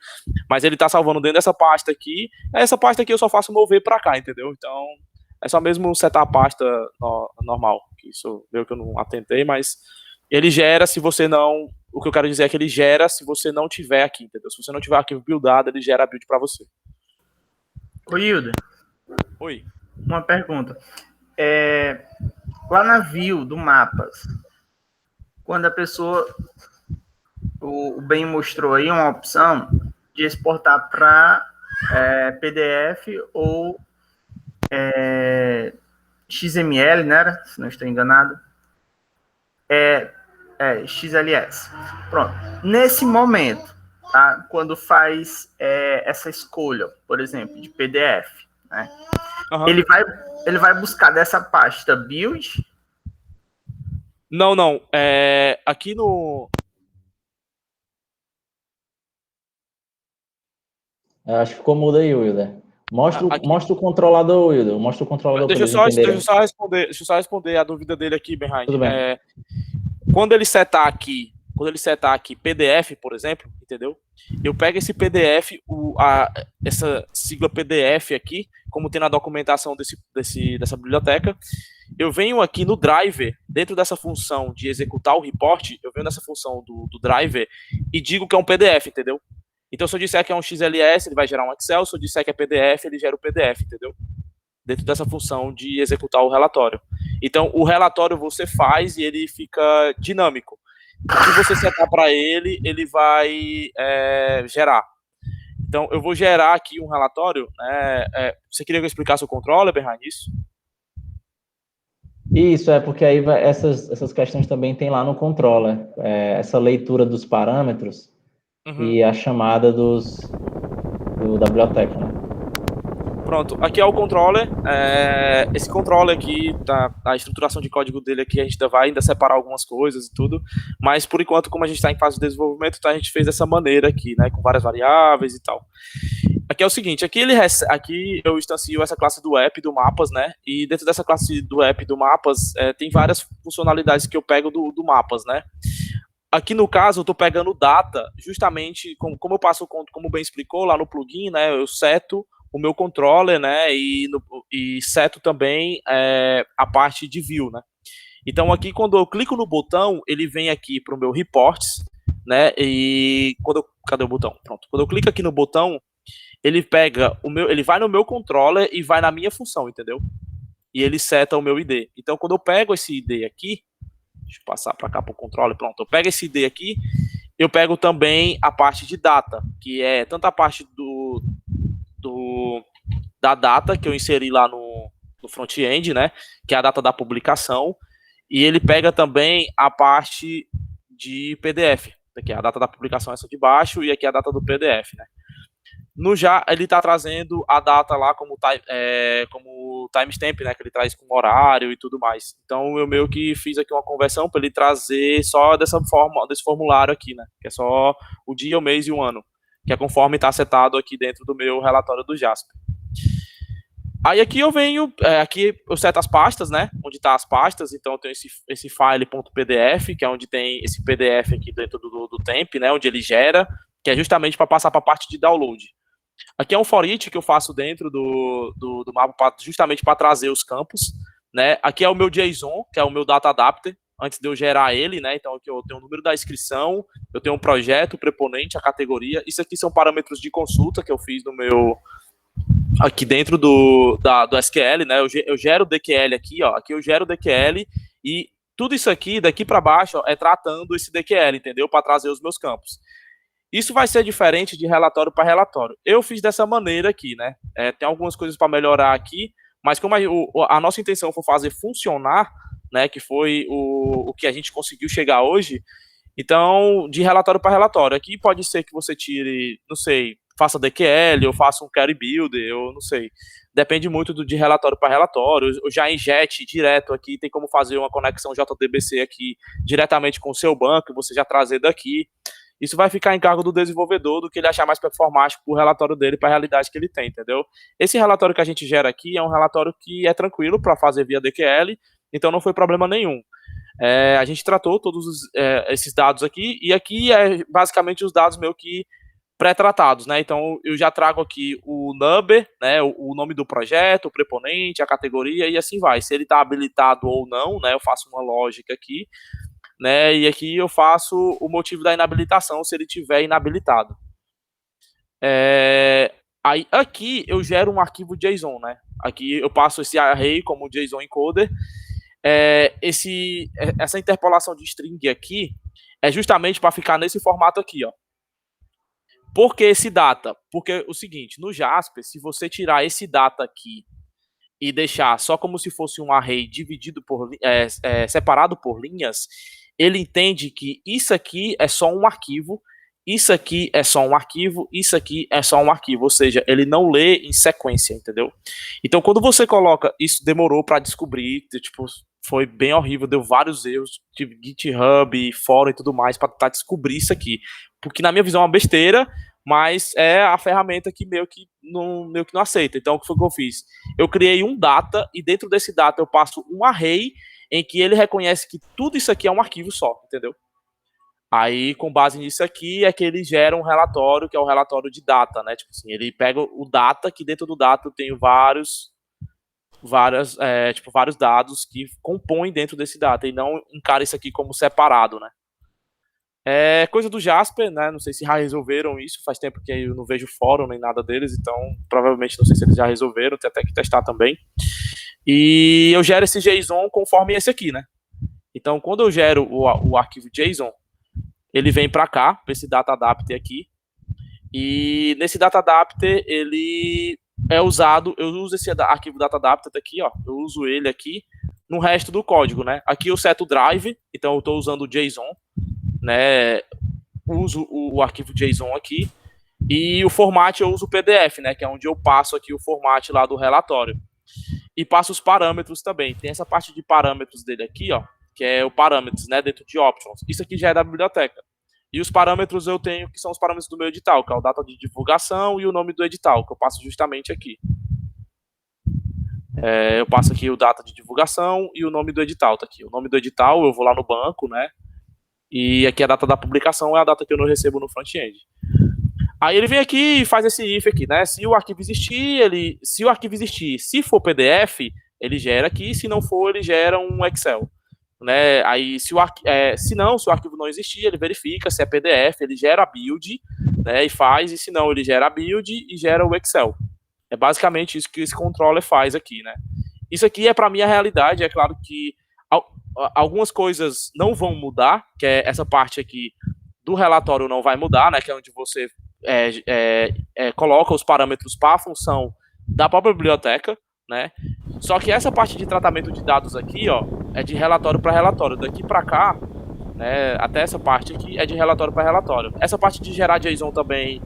C: Mas ele está salvando dentro dessa pasta aqui. Essa pasta aqui eu só faço mover para cá, entendeu? Então é só mesmo setar a pasta normal. Isso veio que eu não atentei, mas ele gera se você não... O que eu quero dizer é que ele gera se você não tiver aqui, entendeu? Se você não tiver arquivo buildado, ele gera a build para você.
D: Ô, Hilda.
C: Oi.
D: Uma pergunta. Lá na view do mapas, quando a pessoa... O Ben mostrou aí uma opção de exportar para PDF ou XML, né? Se não estou enganado. XLS. Pronto. Nesse momento, tá? Quando faz essa escolha, por exemplo, de PDF, né?
C: Uhum.
D: Ele vai buscar dessa pasta build?
C: Não. Aqui no...
A: Acho que ficou mudo aí, Wilder. Mostra o controlador, Wilder. Mostra o controlador.
C: Deixa eu só responder a dúvida dele aqui, Bernhard.
A: Tudo bem.
C: Quando ele setar aqui PDF, por exemplo, entendeu? Eu pego esse PDF, essa sigla PDF aqui, como tem na documentação dessa biblioteca, eu venho aqui no driver, dentro dessa função de executar o report, eu venho nessa função do driver e digo que é um PDF, entendeu? Então, se eu disser que é um XLS, ele vai gerar um Excel. Se eu disser que é PDF, ele gera o PDF, entendeu? Dentro dessa função de executar o relatório. Então, o relatório você faz e ele fica dinâmico. Se você setar para ele, ele vai gerar. Então, eu vou gerar aqui um relatório. Você queria que eu explicasse o controller, Bernhard, isso?
A: Isso, porque aí essas questões também tem lá no controller. Essa leitura dos parâmetros. Uhum. E a chamada da biblioteca, né?
C: Pronto, aqui é o controller. Esse controller aqui, a estruturação de código dele aqui, a gente vai ainda separar algumas coisas e tudo, mas por enquanto, como a gente está em fase de desenvolvimento, então a gente fez dessa maneira aqui, né, com várias variáveis e tal. Aqui é o seguinte, aqui eu instancio essa classe do app do mapas, né, e dentro dessa classe do app do mapas, tem várias funcionalidades que eu pego do mapas, né. Aqui no caso eu estou pegando data, justamente como eu passo, como bem explicou lá no plugin, né? Eu seto o meu controller, né? E seto também a parte de view, né? Então aqui quando eu clico no botão, ele vem aqui para o meu reports, né? E cadê o botão? Pronto. Quando eu clico aqui no botão, ele pega ele vai no meu controller e vai na minha função, entendeu? E ele seta o meu ID. Então quando eu pego esse ID aqui, deixa eu passar para cá para o controle. Pronto, eu pego esse ID aqui, eu pego também a parte de data, que é tanto a parte da data que eu inseri lá no front-end, né, que é a data da publicação, e ele pega também a parte de PDF, aqui a data da publicação essa de baixo, e aqui a data do PDF, né. Ele está trazendo a data lá como timestamp, né, que ele traz com horário e tudo mais. Então eu meio que fiz aqui uma conversão para ele trazer só dessa forma, desse formulário aqui, né, que é só o dia, o mês e o ano, que é conforme está setado aqui dentro do meu relatório do Jasper. Aí aqui eu venho, aqui eu seto as pastas, né, onde tá as pastas, então eu tenho esse file.pdf, que é onde tem esse PDF aqui dentro do temp, né, onde ele gera, que é justamente para passar para a parte de download. Aqui é um for each que eu faço dentro do mapa justamente para trazer os campos, né? Aqui é o meu JSON, que é o meu data adapter, antes de eu gerar ele, né? Então aqui eu tenho o número da inscrição, eu tenho um projeto, o preponente, a categoria. Isso aqui são parâmetros de consulta que eu fiz no aqui dentro do SQL, né? Eu gero o DQL aqui, ó. Aqui eu gero o DQL e tudo isso aqui, daqui para baixo, ó, é tratando esse DQL, entendeu? Para trazer os meus campos. Isso vai ser diferente de relatório para relatório. Eu fiz dessa maneira aqui, né? Tem algumas coisas para melhorar aqui, mas como a nossa intenção foi fazer funcionar, né? Que foi o que a gente conseguiu chegar hoje. Então, de relatório para relatório. Aqui pode ser que você tire, não sei, faça DQL, ou faça um query builder, ou não sei. Depende muito de relatório para relatório. Eu já injete direto aqui, tem como fazer uma conexão JDBC aqui diretamente com o seu banco, você já trazer daqui. Isso vai ficar em cargo do desenvolvedor, do que ele achar mais performático para o relatório dele, para a realidade que ele tem, entendeu? Esse relatório que a gente gera aqui é um relatório que é tranquilo para fazer via DQL, então não foi problema nenhum. A gente tratou todos esses dados aqui, e aqui é basicamente os dados meio que pré-tratados, né? Então eu já trago aqui o number, né? O nome do projeto, o preponente, a categoria e assim vai. Se ele está habilitado ou não, né? Eu faço uma lógica aqui, né? E aqui eu faço o motivo da inabilitação, se ele tiver inabilitado. Aí aqui eu gero um arquivo JSON, né? Aqui eu passo esse array como JSON encoder. Essa interpolação de string aqui é justamente para ficar nesse formato aqui, ó. Por que esse data? Porque o seguinte, no Jasper, se você tirar esse data aqui e deixar só como se fosse um array dividido separado por linhas, ele entende que isso aqui é só um arquivo, isso aqui é só um arquivo, isso aqui é só um arquivo, ou seja, ele não lê em sequência, entendeu? Então, quando você coloca, isso demorou para descobrir, tipo, foi bem horrível, deu vários erros, tive GitHub, fórum e tudo mais, para tentar descobrir isso aqui, porque na minha visão é uma besteira, mas é a ferramenta que meio que não aceita. Então, o que foi que eu fiz? Eu criei um data, e dentro desse data eu passo um array, em que ele reconhece que tudo isso aqui é um arquivo só, entendeu? Aí, com base nisso aqui, é que ele gera um relatório, que é o relatório de data, né? Tipo assim, ele pega o data, que dentro do data eu tenho vários dados que compõem dentro desse data, e não encara isso aqui como separado, né? É coisa do Jasper, né? Não sei se já resolveram isso, faz tempo que eu não vejo fórum nem nada deles, então provavelmente não sei se eles já resolveram, tem até que testar também. E eu gero esse JSON conforme esse aqui, né? Então, quando eu gero o arquivo JSON, ele vem para cá, para esse data adapter aqui, e nesse data adapter ele é usado, eu uso esse arquivo data adapter aqui, ó, eu uso ele aqui no resto do código, né? Aqui eu seto o drive, então eu estou usando o JSON, né? Uso o arquivo JSON aqui, e o formato eu uso o PDF, né? Que é onde eu passo aqui o formato lá do relatório. E passo os parâmetros também. Tem essa parte de parâmetros dele aqui, ó, que é o parâmetros, né, dentro de options. Isso aqui já é da biblioteca. E os parâmetros eu tenho, que são os parâmetros do meu edital, que é o data de divulgação e o nome do edital, que eu passo justamente aqui. Eu passo aqui o data de divulgação e o nome do edital, tá aqui. O nome do edital, eu vou lá no banco, né, e aqui a data da publicação é a data que eu não recebo no front-end. Aí ele vem aqui e faz esse if aqui, né? Se o arquivo existir, se for PDF, ele gera aqui, se não for, ele gera um Excel, né? Aí se o arquivo não existir, ele verifica se é PDF, ele gera a build, né? E faz, e se não, ele gera a build e gera o Excel. É basicamente isso que esse controller faz aqui, né? Isso aqui é para mim a realidade, é claro que algumas coisas não vão mudar, que é essa parte aqui do relatório não vai mudar, né? Que é onde você coloca os parâmetros para a função da própria biblioteca, né? Só que essa parte de tratamento de dados aqui, ó, é de relatório para relatório. Daqui para cá, né, até essa parte aqui é de relatório para relatório. Essa parte de gerar JSON também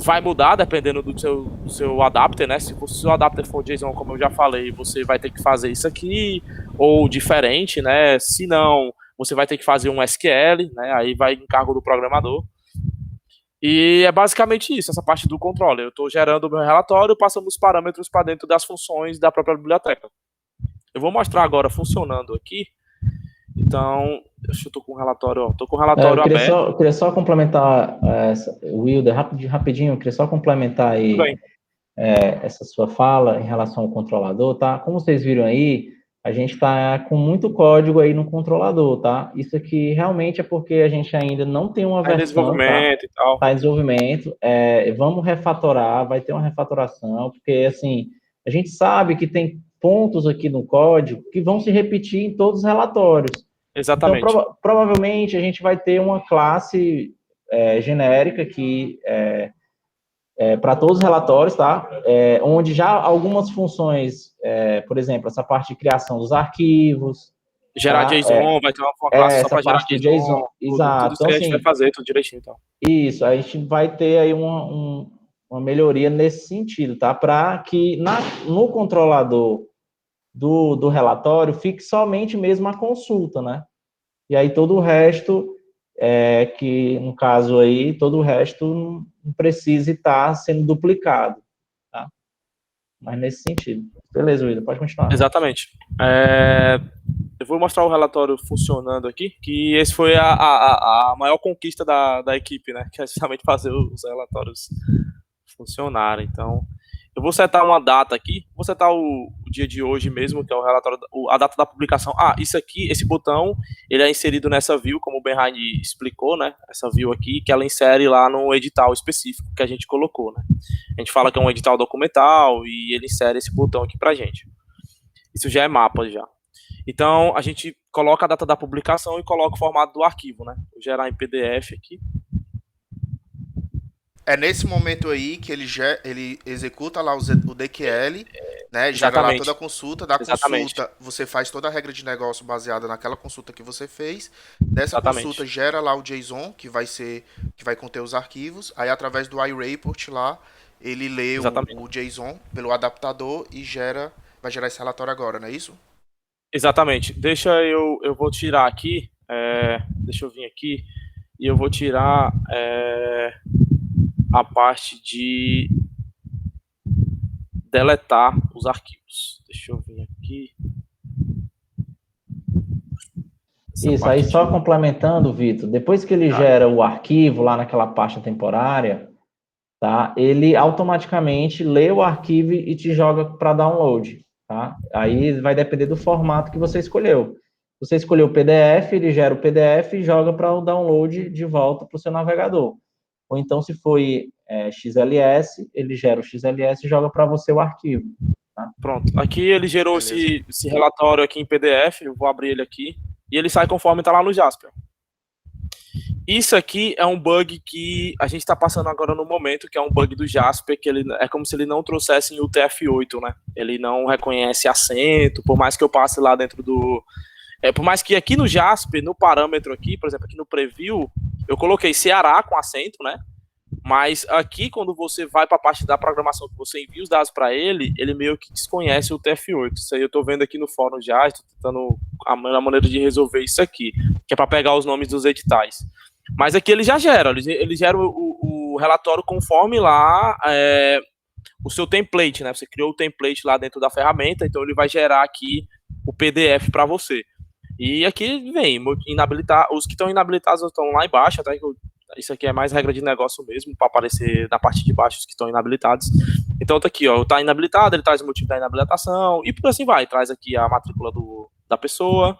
C: vai mudar dependendo do seu adapter, né? Se o seu adapter for JSON, como eu já falei, você vai ter que fazer isso aqui, ou diferente, né? Se não, você vai ter que fazer um SQL, né? Aí vai em cargo do programador. E é basicamente isso, essa parte do controle. Eu estou gerando o meu relatório, passando os parâmetros para dentro das funções da própria biblioteca. Eu vou mostrar agora funcionando aqui. Então, eu estou com o relatório, ó, estou com o relatório aberto.
A: Eu queria só complementar, Wilder, rapidinho, eu queria só complementar aí essa sua fala em relação ao controlador, tá? Como vocês viram aí, a gente está com muito código aí no controlador, tá? Isso aqui realmente é porque a gente ainda não tem uma
C: Tá em
A: versão, tá?
C: desenvolvimento e tal.
A: Está em desenvolvimento. Vamos refatorar, vai ter uma refatoração, porque assim, a gente sabe que tem pontos aqui no código que vão se repetir em todos os relatórios.
C: Exatamente.
A: Então, provavelmente a gente vai ter uma classe genérica que para todos os relatórios, tá? Onde já algumas funções, por exemplo, essa parte de criação dos arquivos,
C: gerar
A: tá?
C: JSON, vai ter uma classe só
A: Essa
C: para gerar
A: parte do
C: JSON,
A: JSON,
C: tudo
A: exato.
C: isso
A: Então,
C: aí a gente vai
A: assim,
C: fazer tudo direitinho, então.
A: isso, a gente vai ter aí uma melhoria nesse sentido, tá? Para que no controlador do relatório fique somente mesmo a consulta, né? E aí todo o resto, que no caso aí, todo o resto não precisa estar sendo duplicado, tá? Mas nesse sentido. Beleza, William, pode continuar.
C: Exatamente. Eu vou mostrar o relatório funcionando aqui, que esse foi a maior conquista da equipe, né? Que é justamente fazer os relatórios funcionarem. Então, eu vou setar uma data aqui, vou setar o dia de hoje mesmo, que é o relatório, a data da publicação. Isso aqui, esse botão, ele é inserido nessa view, como o Bernhard explicou, né? Essa view aqui, que ela insere lá no edital específico que a gente colocou, né? A gente fala que é um edital documental e ele insere esse botão aqui pra gente. Isso já é mapa já. Então, a gente coloca a data da publicação e coloca o formato do arquivo, né? Vou gerar em PDF aqui.
B: É nesse momento aí que ele executa lá o DQL, né? Gera lá
C: Exatamente.
B: toda a consulta. Da
C: Exatamente.
B: consulta, você faz toda a regra de negócio baseada naquela consulta que você fez. Dessa
C: Exatamente.
B: consulta gera lá o JSON, que vai conter os arquivos. Aí, através do iReport lá, ele lê o JSON pelo adaptador e vai gerar esse relatório agora, não é isso?
C: Exatamente. Eu vou tirar aqui, deixa eu vir aqui, e eu vou tirar a parte de deletar os arquivos. Deixa eu vir aqui.
A: Isso, aí só complementando, Vitor, depois que ele gera o arquivo lá naquela pasta temporária, tá? Ele automaticamente lê o arquivo e te joga para download, tá? Aí vai depender do formato que você escolheu. Se você escolheu o PDF, ele gera o PDF e joga para o download de volta para o seu navegador. Ou então, se foi XLS, ele gera o XLS e joga para você o arquivo. Tá?
C: Pronto. Aqui ele gerou esse relatório aqui em PDF, eu vou abrir ele aqui, e ele sai conforme está lá no Jasper. Isso aqui é um bug que a gente está passando agora no momento, que é um bug do Jasper, que ele é como se ele não trouxesse em UTF-8, né? Ele não reconhece acento, por mais que eu passe lá dentro do... por mais que aqui no Jasper, no parâmetro aqui, por exemplo, aqui no preview, eu coloquei Ceará com acento, né? Mas aqui, quando você vai para a parte da programação, que você envia os dados para ele, ele meio que desconhece o TF8. Isso aí eu estou vendo aqui no fórum já, estou tentando a maneira de resolver isso aqui, que é para pegar os nomes dos editais. Mas aqui ele já gera, ele gera o relatório conforme lá o seu template, né? Você criou o template lá dentro da ferramenta, então ele vai gerar aqui o PDF para você. E aqui vem inabilitar, os que estão inabilitados estão lá embaixo, até que isso aqui é mais regra de negócio mesmo, para aparecer na parte de baixo os que estão inabilitados. Então tá aqui, ó, tá inabilitado, ele traz o motivo da inabilitação, e por assim vai, traz aqui a matrícula da pessoa.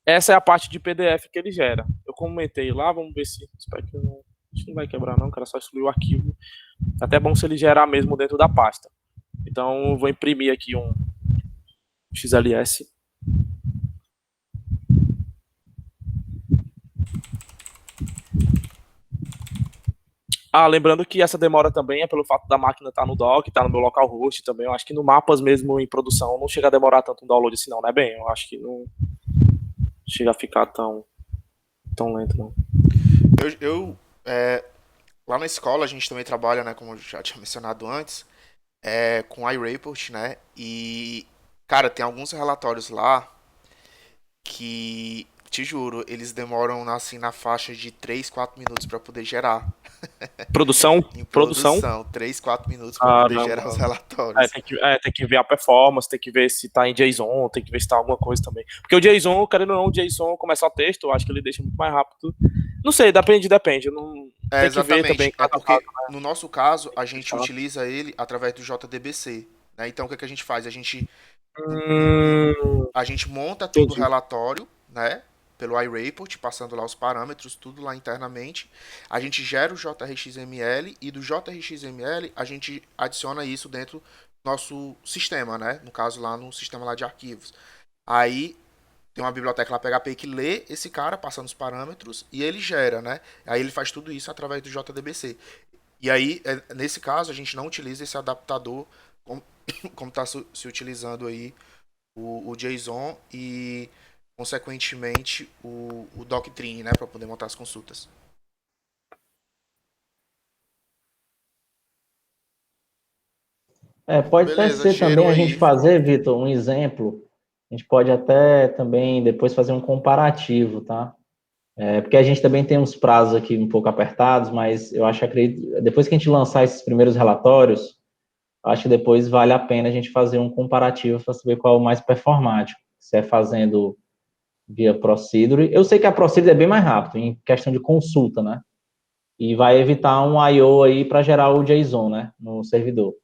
C: Essa é a parte de PDF que ele gera. Eu comentei lá, vamos ver se... Espero que não, acho que não vai quebrar não, cara, só excluir o arquivo. É até bom se ele gerar mesmo dentro da pasta. Então eu vou imprimir aqui um XLS. Lembrando que essa demora também é pelo fato da máquina estar no dock, estar no meu localhost também. Eu acho que no mapas mesmo em produção não chega a demorar tanto um download assim não, né, bem? Eu acho que não chega a ficar tão lento, não.
B: Lá na escola a gente também trabalha, né, como eu já tinha mencionado antes, com iReport, né? E, cara, tem alguns relatórios lá que, te juro, eles demoram assim na faixa de 3, 4 minutos para poder gerar.
C: Produção?
B: Em produção, 3, 4 minutos para poder gerar os relatórios.
C: Tem que ver a performance, tem que ver se tá em JSON, tem que ver se tá alguma coisa também. Porque o JSON, querendo ou não, o JSON começa o texto, eu acho que ele deixa muito mais rápido. Não sei, depende. Não, tem que ver também.
B: Porque no nosso caso, a gente utiliza ele através do JDBC. Né? Então, o que a gente faz? A gente A gente monta todo o
C: Entendi.
B: relatório, né? Pelo iReport, passando lá os parâmetros, tudo lá internamente. A gente gera o JRXML e do JRXML a gente adiciona isso dentro do nosso sistema, né? No caso lá no sistema lá de arquivos. Aí tem uma biblioteca lá PHP que lê esse cara passando os parâmetros e ele gera, né? Aí ele faz tudo isso através do JDBC. E aí, nesse caso, a gente não utiliza esse adaptador como está se utilizando aí o JSON e, consequentemente, o Doctrine, né, para poder montar as consultas.
A: Pode até
B: Beleza,
A: ser também
B: cheiro
A: a gente
B: aí.
A: fazer, Vitor, um exemplo. A gente pode até também depois fazer um comparativo, tá? Porque a gente também tem uns prazos aqui um pouco apertados, mas eu acho, acredito, depois que a gente lançar esses primeiros relatórios, acho que depois vale a pena a gente fazer um comparativo para saber qual é o mais performático. Se é fazendo via Procedure. Eu sei que a Procedure é bem mais rápido em questão de consulta, né? E vai evitar um I/O aí para gerar o JSON, né? No servidor.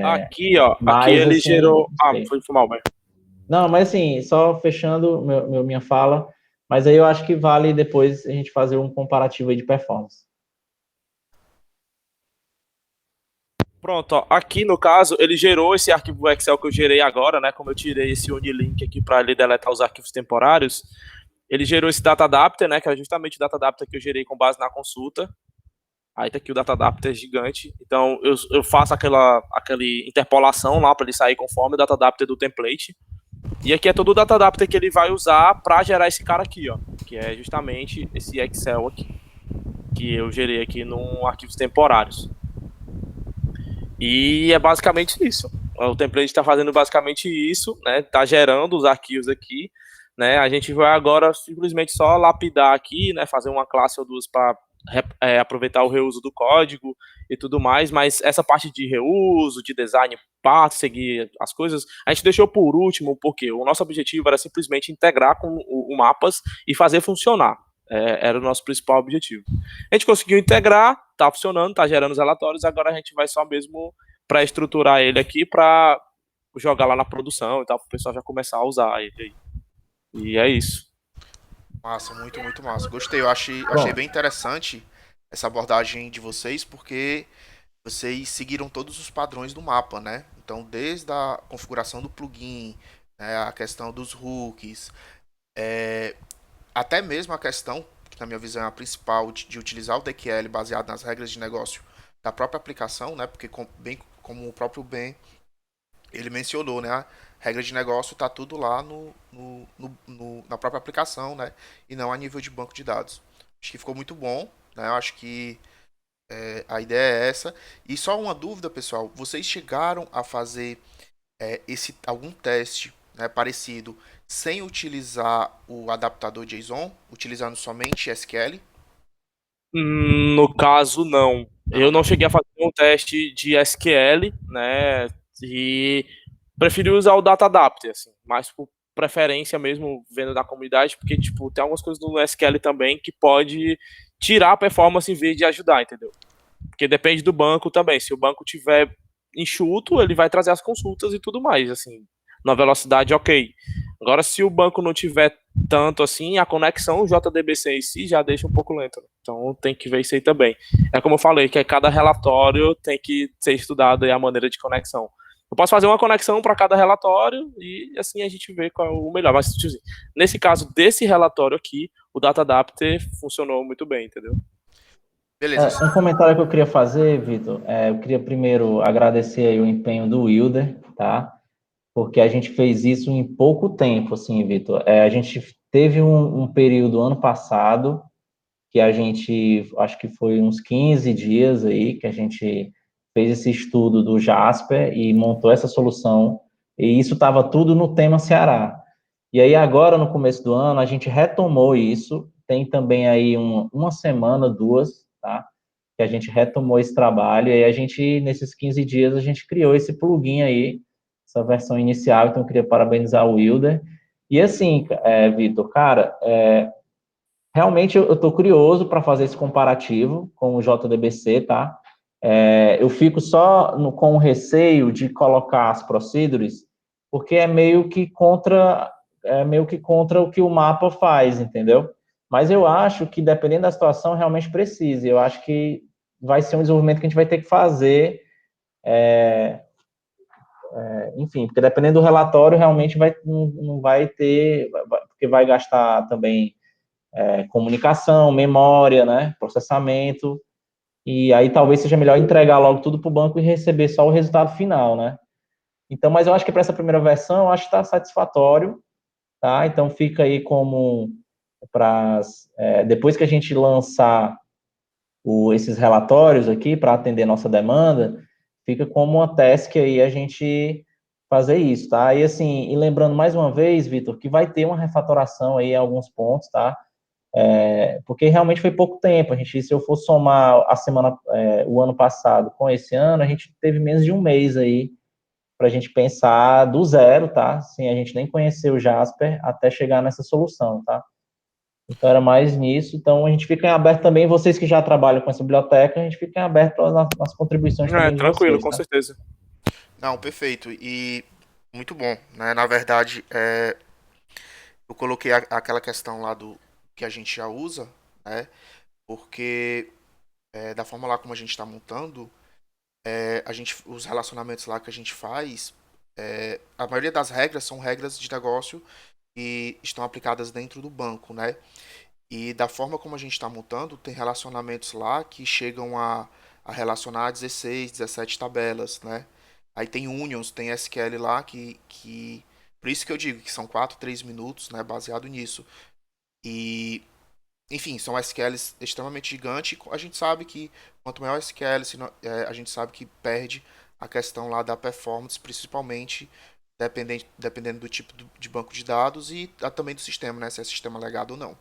C: Aqui, ó. Aqui
A: Mas,
C: ele
A: assim,
C: gerou. Ah, foi mal, mas.
A: não, mas assim, só fechando minha fala, mas aí eu acho que vale depois a gente fazer um comparativo aí de performance.
C: Pronto, ó. Aqui no caso, ele gerou esse arquivo Excel que eu gerei agora, né? Como eu tirei esse Unilink aqui para ele deletar os arquivos temporários, ele gerou esse data adapter, né? Que é justamente o data adapter que eu gerei com base na consulta. Aí tá aqui o data adapter gigante. Então eu faço aquela interpolação lá para ele sair conforme o data adapter do template. E aqui é todo o data adapter que ele vai usar para gerar esse cara aqui, ó, que é justamente esse Excel aqui, que eu gerei aqui no arquivos temporários. E é basicamente isso. O template está fazendo basicamente isso, né? Tá gerando os arquivos aqui, né? A gente vai agora simplesmente só lapidar aqui, né? Fazer uma classe ou duas para aproveitar o reuso do código e tudo mais, mas essa parte de reuso, de design, para seguir as coisas, a gente deixou por último, porque o nosso objetivo era simplesmente integrar com o Mapas e fazer funcionar. Era o nosso principal objetivo. A gente conseguiu integrar, tá funcionando, tá gerando os relatórios, agora a gente vai só mesmo para estruturar ele aqui para jogar lá na produção e tal, para o pessoal já começar a usar ele aí. E é isso.
B: Massa, muito, muito massa. Gostei, eu achei
A: Pronto.
B: bem interessante essa abordagem de vocês, porque vocês seguiram todos os padrões do mapa, né? Então, desde a configuração do plugin, né, a questão dos hooks, até mesmo a questão, que na minha visão é a principal, de utilizar o DQL baseado nas regras de negócio da própria aplicação, né? Porque, bem como o próprio Ben, ele mencionou, né? A regra de negócio está tudo lá na própria aplicação, né? E não a nível de banco de dados. Acho que ficou muito bom, né? Eu acho que a ideia é essa. E só uma dúvida, pessoal. Vocês chegaram a fazer algum teste, né, parecido sem utilizar o adaptador JSON, utilizando somente SQL?
C: No caso, não.
B: Não,
C: Eu não
B: né?
C: cheguei a fazer um teste de SQL, né? E preferi usar o Data Adapter, assim, mais por preferência mesmo, vendo da comunidade, porque, tipo, tem algumas coisas no SQL também que pode tirar a performance em vez de ajudar, entendeu? Porque depende do banco também. Se o banco tiver enxuto, ele vai trazer as consultas e tudo mais, assim, na velocidade ok. Agora, se o banco não tiver tanto assim, a conexão o JDBC em si já deixa um pouco lenta. Então tem que ver isso aí também. É como eu falei, que cada relatório tem que ser estudado aí a maneira de conexão. Eu posso fazer uma conexão para cada relatório e assim a gente vê qual é o melhor. Mas tipo assim, nesse caso desse relatório aqui, o Data Adapter funcionou muito bem, entendeu?
B: Beleza.
A: Um comentário que eu queria fazer, Vitor, eu queria primeiro agradecer aí o empenho do Wilder, tá? Porque a gente fez isso em pouco tempo, assim, Vitor. A gente teve um período ano passado que a gente, acho que foi uns 15 dias aí, que a gente fez esse estudo do Jasper e montou essa solução, e isso estava tudo no tema Ceará. E aí agora, no começo do ano, a gente retomou isso, tem também aí uma semana, duas, tá? Que a gente retomou esse trabalho, e aí a gente, nesses 15 dias, a gente criou esse plugin aí, essa versão inicial, então eu queria parabenizar o Wilder. E assim, Vitor, cara, realmente eu estou curioso para fazer esse comparativo com o JDBC, tá? Eu fico só com o receio de colocar as procedures, porque é meio que contra o que o mapa faz, entendeu? Mas eu acho que, dependendo da situação, realmente precisa. Eu acho que vai ser um desenvolvimento que a gente vai ter que fazer, enfim, porque dependendo do relatório, realmente não vai ter, porque vai gastar também comunicação, memória, né, processamento, e aí talvez seja melhor entregar logo tudo para o banco e receber só o resultado final, né? Então, mas eu acho que para essa primeira versão, eu acho que está satisfatório, tá? Então fica aí como para depois que a gente lançar esses relatórios aqui para atender nossa demanda, fica como uma task aí a gente fazer isso, tá? E assim, e lembrando mais uma vez, Vitor, que vai ter uma refatoração aí em alguns pontos, tá? Porque realmente foi pouco tempo. A gente, se eu for somar o ano passado com esse ano, a gente teve menos de um mês aí para a gente pensar do zero, tá? Sem a gente nem conhecer o Jasper até chegar nessa solução, tá? Então era mais nisso. Então a gente fica em aberto também, vocês que já trabalham com essa biblioteca, a gente fica em aberto nas contribuições também de
C: Tranquilo,
A: vocês,
C: com
A: tá?
C: certeza.
B: Não, perfeito. E muito bom, né? Na verdade, eu coloquei aquela questão lá do que a gente já usa, né? Porque da forma lá como a gente está montando, os relacionamentos lá que a gente faz, a maioria das regras são regras de negócio que estão aplicadas dentro do banco, né? E da forma como a gente está montando, tem relacionamentos lá que chegam a relacionar 16, 17 tabelas, né? Aí tem unions, tem SQL lá que... Por isso que eu digo que são 4, 3 minutos, né? Baseado nisso. E, enfim, são SQLs extremamente gigantes. A gente sabe que quanto maior SQL, a gente sabe que perde a questão lá da performance, principalmente dependendo do tipo de banco de dados e também do sistema, né? Se é sistema legado ou não.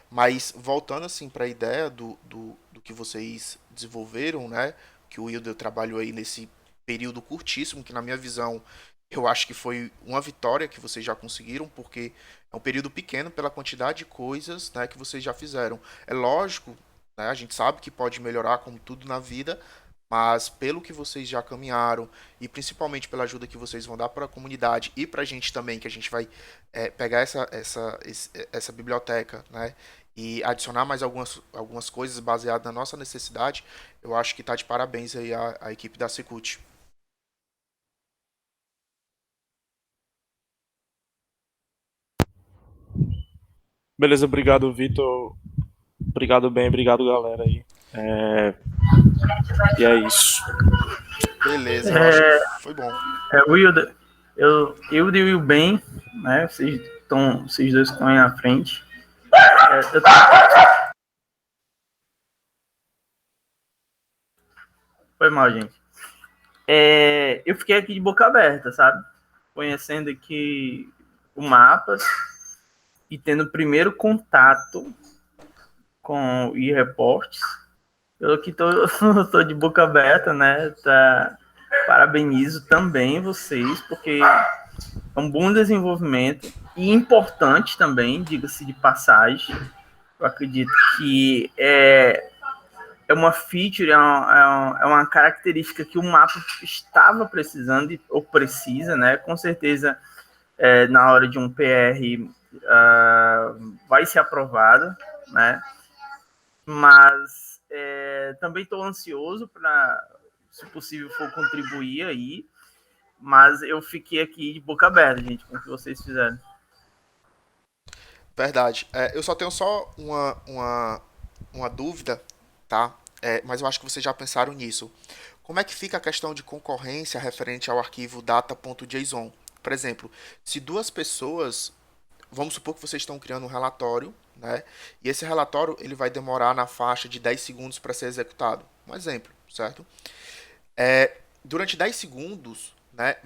B: Mas voltando assim para a ideia do que vocês desenvolveram, né? Que o Wilder trabalhou aí nesse período curtíssimo, que na minha visão eu acho que foi uma vitória que vocês já conseguiram, porque é um período pequeno pela quantidade de coisas, né, que vocês já fizeram. É lógico, né, a gente sabe que pode melhorar como tudo na vida, mas pelo que vocês já caminharam e principalmente pela ajuda que vocês vão dar para a comunidade e para a gente também, que a gente vai pegar essa biblioteca, né, e adicionar mais algumas coisas baseadas na nossa necessidade, eu acho que está de parabéns aí a equipe da Secult.
C: Beleza, obrigado, Vitor. Obrigado, bem, obrigado, galera aí. E é isso.
B: Beleza, eu acho que foi bom.
D: Wilder, eu e o Will bem, né? Vocês dois estão aí na frente. Foi mal, gente. Eu fiquei aqui de boca aberta, sabe? Conhecendo aqui o mapa e tendo o primeiro contato com o e-reports. Eu aqui tô de boca aberta, né? Parabenizo também vocês, porque é um bom desenvolvimento e importante também, diga-se de passagem. Eu acredito que é uma feature, é uma característica que o mapa estava precisando ou precisa, né? Com certeza, na hora de um PR vai ser aprovado, né? Mas também estou ansioso para, se possível, for contribuir aí. Mas eu fiquei aqui de boca aberta, gente, com o que vocês fizeram.
B: Verdade. Eu só tenho uma dúvida, tá? Mas eu acho que vocês já pensaram nisso. Como é que fica a questão de concorrência referente ao arquivo data.json? Por exemplo, se duas pessoas, vamos supor que vocês estão criando um relatório, né? E esse relatório ele vai demorar na faixa de 10 segundos para ser executado. Um exemplo, certo? Durante 10 segundos, né,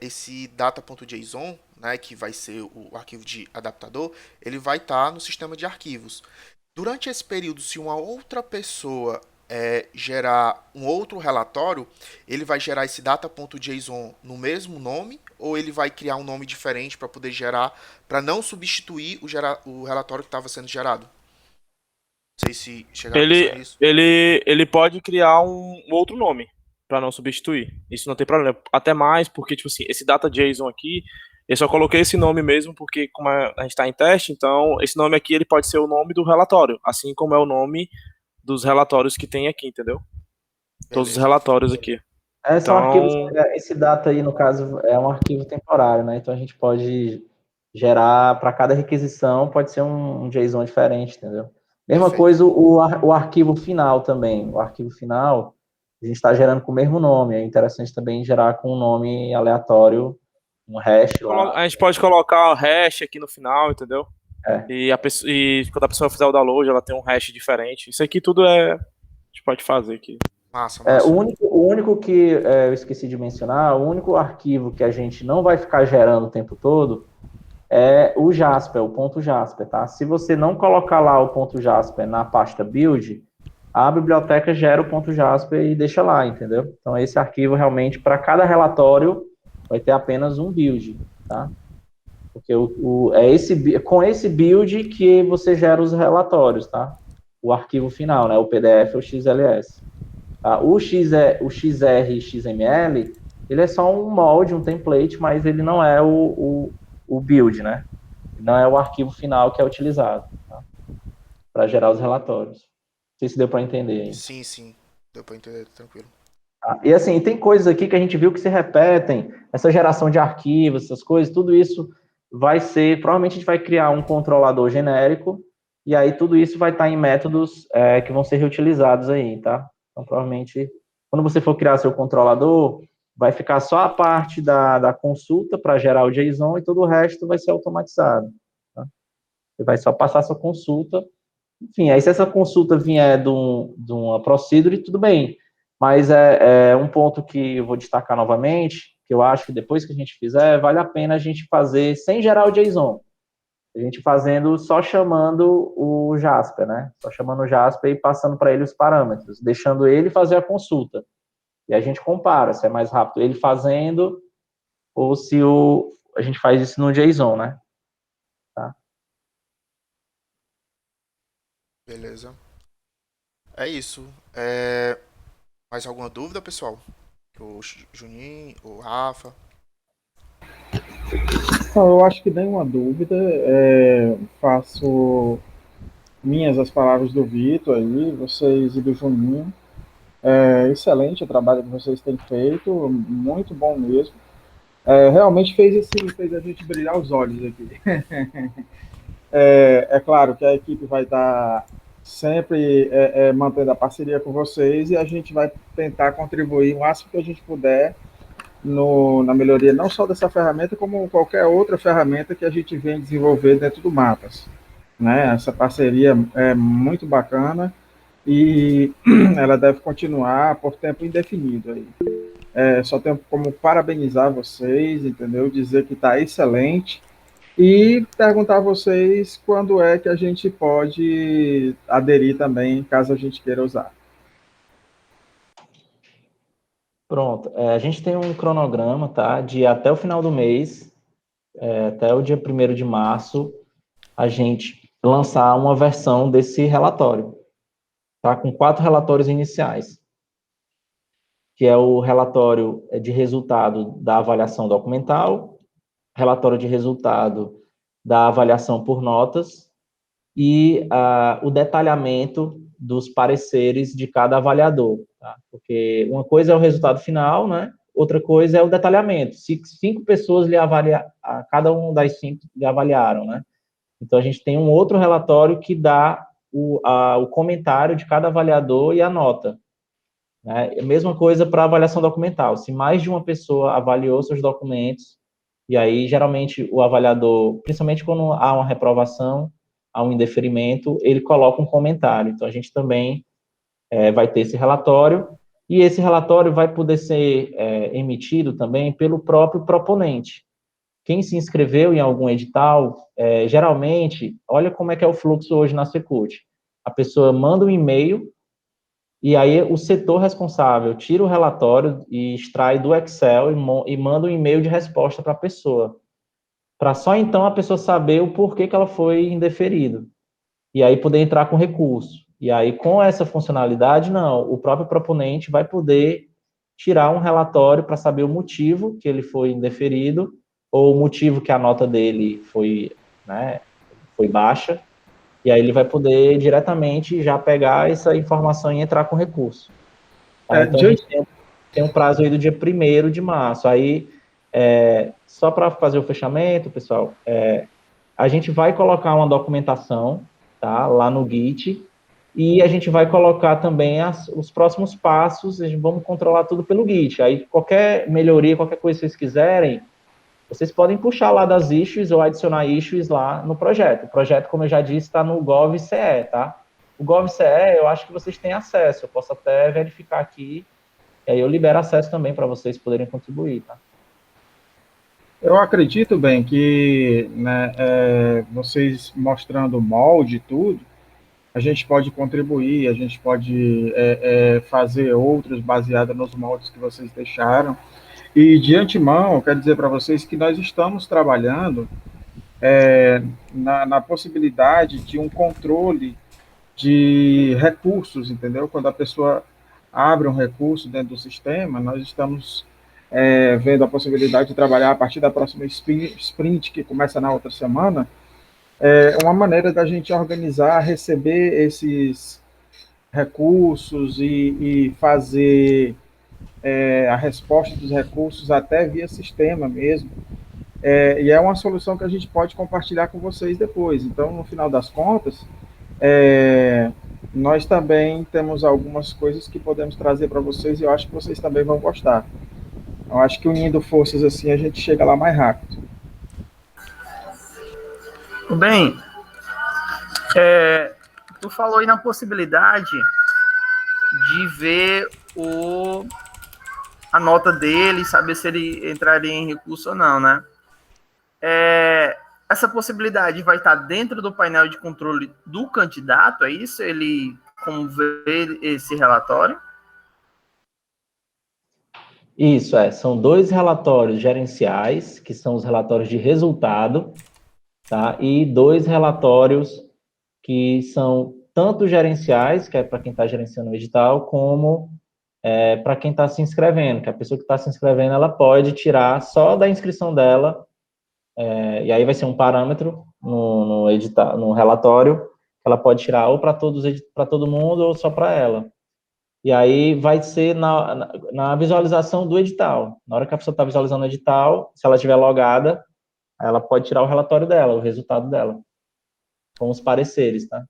B: esse data.json, né, que vai ser o arquivo de adaptador, ele vai estar no sistema de arquivos. Durante esse período, se uma outra pessoa gerar um outro relatório, ele vai gerar esse data.json no mesmo nome ou ele vai criar um nome diferente para poder gerar, para não substituir o relatório que estava sendo gerado? Não sei se chegaram a pensar nisso.
C: Ele pode criar um outro nome. para não substituir. Isso não tem problema. Até mais porque, tipo assim, esse data.json aqui, eu só coloquei esse nome mesmo porque como a gente está em teste, então esse nome aqui ele pode ser o nome do relatório, assim como é o nome dos relatórios que tem aqui, entendeu? Todos os
B: Beleza.
C: relatórios aqui.
A: São arquivos,
C: Então,
A: esse data aí, no caso, é um arquivo temporário, né? Então a gente pode gerar, para cada requisição, pode ser um JSON diferente, entendeu? Mesma
B: Perfeito.
A: coisa o arquivo final também. O arquivo final, a gente está gerando com o mesmo nome. É interessante também gerar com um nome aleatório, um hash lá.
C: a gente pode colocar o hash aqui no final, entendeu?
A: É.
C: E quando a pessoa fizer o download, ela tem um hash diferente. Isso aqui tudo a gente pode fazer aqui.
B: Massa,
A: O
B: massa.
A: único que eu esqueci de mencionar, o único arquivo que a gente não vai ficar gerando o tempo todo é o Jasper, o ponto Jasper, tá? Se você não colocar lá o ponto Jasper na pasta build, a biblioteca gera o ponto Jasper e deixa lá, entendeu? Então esse arquivo realmente, para cada relatório, vai ter apenas um build, tá? Porque com esse build que você gera os relatórios, tá? O arquivo final, né? O PDF ou XLS. Tá? O XR e XML, ele é só um molde, um template, mas ele não é o build, né? Não é o arquivo final que é utilizado, tá? Para gerar os relatórios. Não sei se deu para entender aí.
B: Sim, sim. Deu pra entender, tranquilo.
A: Tá? E assim, tem coisas aqui que a gente viu que se repetem, essa geração de arquivos, essas coisas, tudo isso vai ser, provavelmente a gente vai criar um controlador genérico, e aí tudo isso vai estar em métodos que vão ser reutilizados aí, tá? Então, provavelmente, quando você for criar seu controlador, vai ficar só a parte da consulta para gerar o JSON e todo o resto vai ser automatizado, tá? Você vai só passar sua consulta. Enfim, aí se essa consulta vier de uma procedure, tudo bem. Mas é um ponto que eu vou destacar novamente, que eu acho que depois que a gente fizer, vale a pena a gente fazer sem gerar o JSON. A gente fazendo, só chamando o Jasper, né? Só chamando o Jasper e passando para ele os parâmetros, deixando ele fazer a consulta. E a gente compara se é mais rápido ele fazendo ou se a gente faz isso no JSON, né? Tá?
B: Beleza. É isso. Mais alguma dúvida, pessoal? O Juninho, o Rafa?
E: Não, eu acho que nenhuma dúvida. Faço minhas as palavras do Vitor aí, vocês e do Juninho. Excelente o trabalho que vocês têm feito, muito bom mesmo. Realmente fez a gente brilhar os olhos aqui. É claro que a equipe vai estar sempre mantendo a parceria com vocês e a gente vai tentar contribuir o máximo que a gente puder na melhoria não só dessa ferramenta, como qualquer outra ferramenta que a gente vem desenvolver dentro do Mapas. Né? Essa parceria é muito bacana e ela deve continuar por tempo indefinido aí. Só tenho como parabenizar vocês, entendeu? Dizer que está excelente e perguntar a vocês quando é que a gente pode aderir também, caso a gente queira usar.
A: Pronto. A gente tem um cronograma, tá? De até o final do mês, até o dia 1º de março, a gente lançar uma versão desse relatório, tá? Com 4 relatórios iniciais, que é o relatório de resultado da avaliação documental, relatório de resultado da avaliação por notas e o detalhamento dos pareceres de cada avaliador, tá? Porque uma coisa é o resultado final, né? Outra coisa é o detalhamento. Se 5 pessoas cada um das 5 lhe avaliaram, né? Então a gente tem um outro relatório que dá o comentário de cada avaliador e a nota. Né? A mesma coisa para avaliação documental. Se mais de uma pessoa avaliou seus documentos, e aí geralmente o avaliador, principalmente quando há uma reprovação, há um indeferimento, ele coloca um comentário. Então a gente também vai ter esse relatório, e esse relatório vai poder ser emitido também pelo próprio proponente. Quem se inscreveu em algum edital, geralmente, olha como é que é o fluxo hoje na Secult. A pessoa manda um e-mail e aí o setor responsável tira o relatório e extrai do Excel e manda um e-mail de resposta para a pessoa, para só então a pessoa saber o porquê que ela foi indeferida, e aí poder entrar com recurso. E aí com essa funcionalidade, não, o próprio proponente vai poder tirar um relatório para saber o motivo que ele foi indeferido, ou o motivo que a nota dele foi, né, foi baixa, e aí ele vai poder diretamente já pegar essa informação e entrar com recurso. Tá? Então, a gente tem um prazo aí do dia 1º de março. Aí, só para fazer o fechamento, pessoal, a gente vai colocar uma documentação, tá, lá no Git, e a gente vai colocar também os próximos passos, vamos controlar tudo pelo Git. Aí, qualquer melhoria, qualquer coisa que vocês quiserem, vocês podem puxar lá das issues ou adicionar issues lá no projeto. O projeto, como eu já disse, está no gov.ce, tá? O gov.ce, eu acho que vocês têm acesso. Eu posso até verificar aqui, e aí eu libero acesso também para vocês poderem contribuir, tá?
E: Eu acredito bem que, né, vocês mostrando o molde e tudo, a gente pode contribuir, a gente pode fazer outros baseados nos moldes que vocês deixaram. E de antemão, eu quero dizer para vocês que nós estamos trabalhando na possibilidade de um controle de recursos, entendeu? Quando a pessoa abre um recurso dentro do sistema, nós estamos vendo a possibilidade de trabalhar a partir da próxima sprint, que começa na outra semana, uma maneira da gente organizar, receber esses recursos e fazer a resposta dos recursos até via sistema mesmo. E é uma solução que a gente pode compartilhar com vocês depois. Então, no final das contas, nós também temos algumas coisas que podemos trazer para vocês e eu acho que vocês também vão gostar. Eu acho que unindo forças assim, a gente chega lá mais rápido.
D: Bem, tu falou aí na possibilidade de ver a nota dele, saber se ele entraria em recurso ou não, né? Essa possibilidade vai estar dentro do painel de controle do candidato, é isso? Ele como vê esse relatório?
A: Isso, são 2 relatórios gerenciais, que são os relatórios de resultado, tá? E 2 relatórios que são tanto gerenciais, que é para quem está gerenciando o edital, como para quem está se inscrevendo, que a pessoa que está se inscrevendo, ela pode tirar só da inscrição dela, e aí vai ser um parâmetro no edital, no relatório, que ela pode tirar ou para todo mundo ou só para ela. E aí vai ser na visualização do edital. Na hora que a pessoa está visualizando o edital, se ela estiver logada, ela pode tirar o relatório dela, o resultado dela, com os pareceres, tá?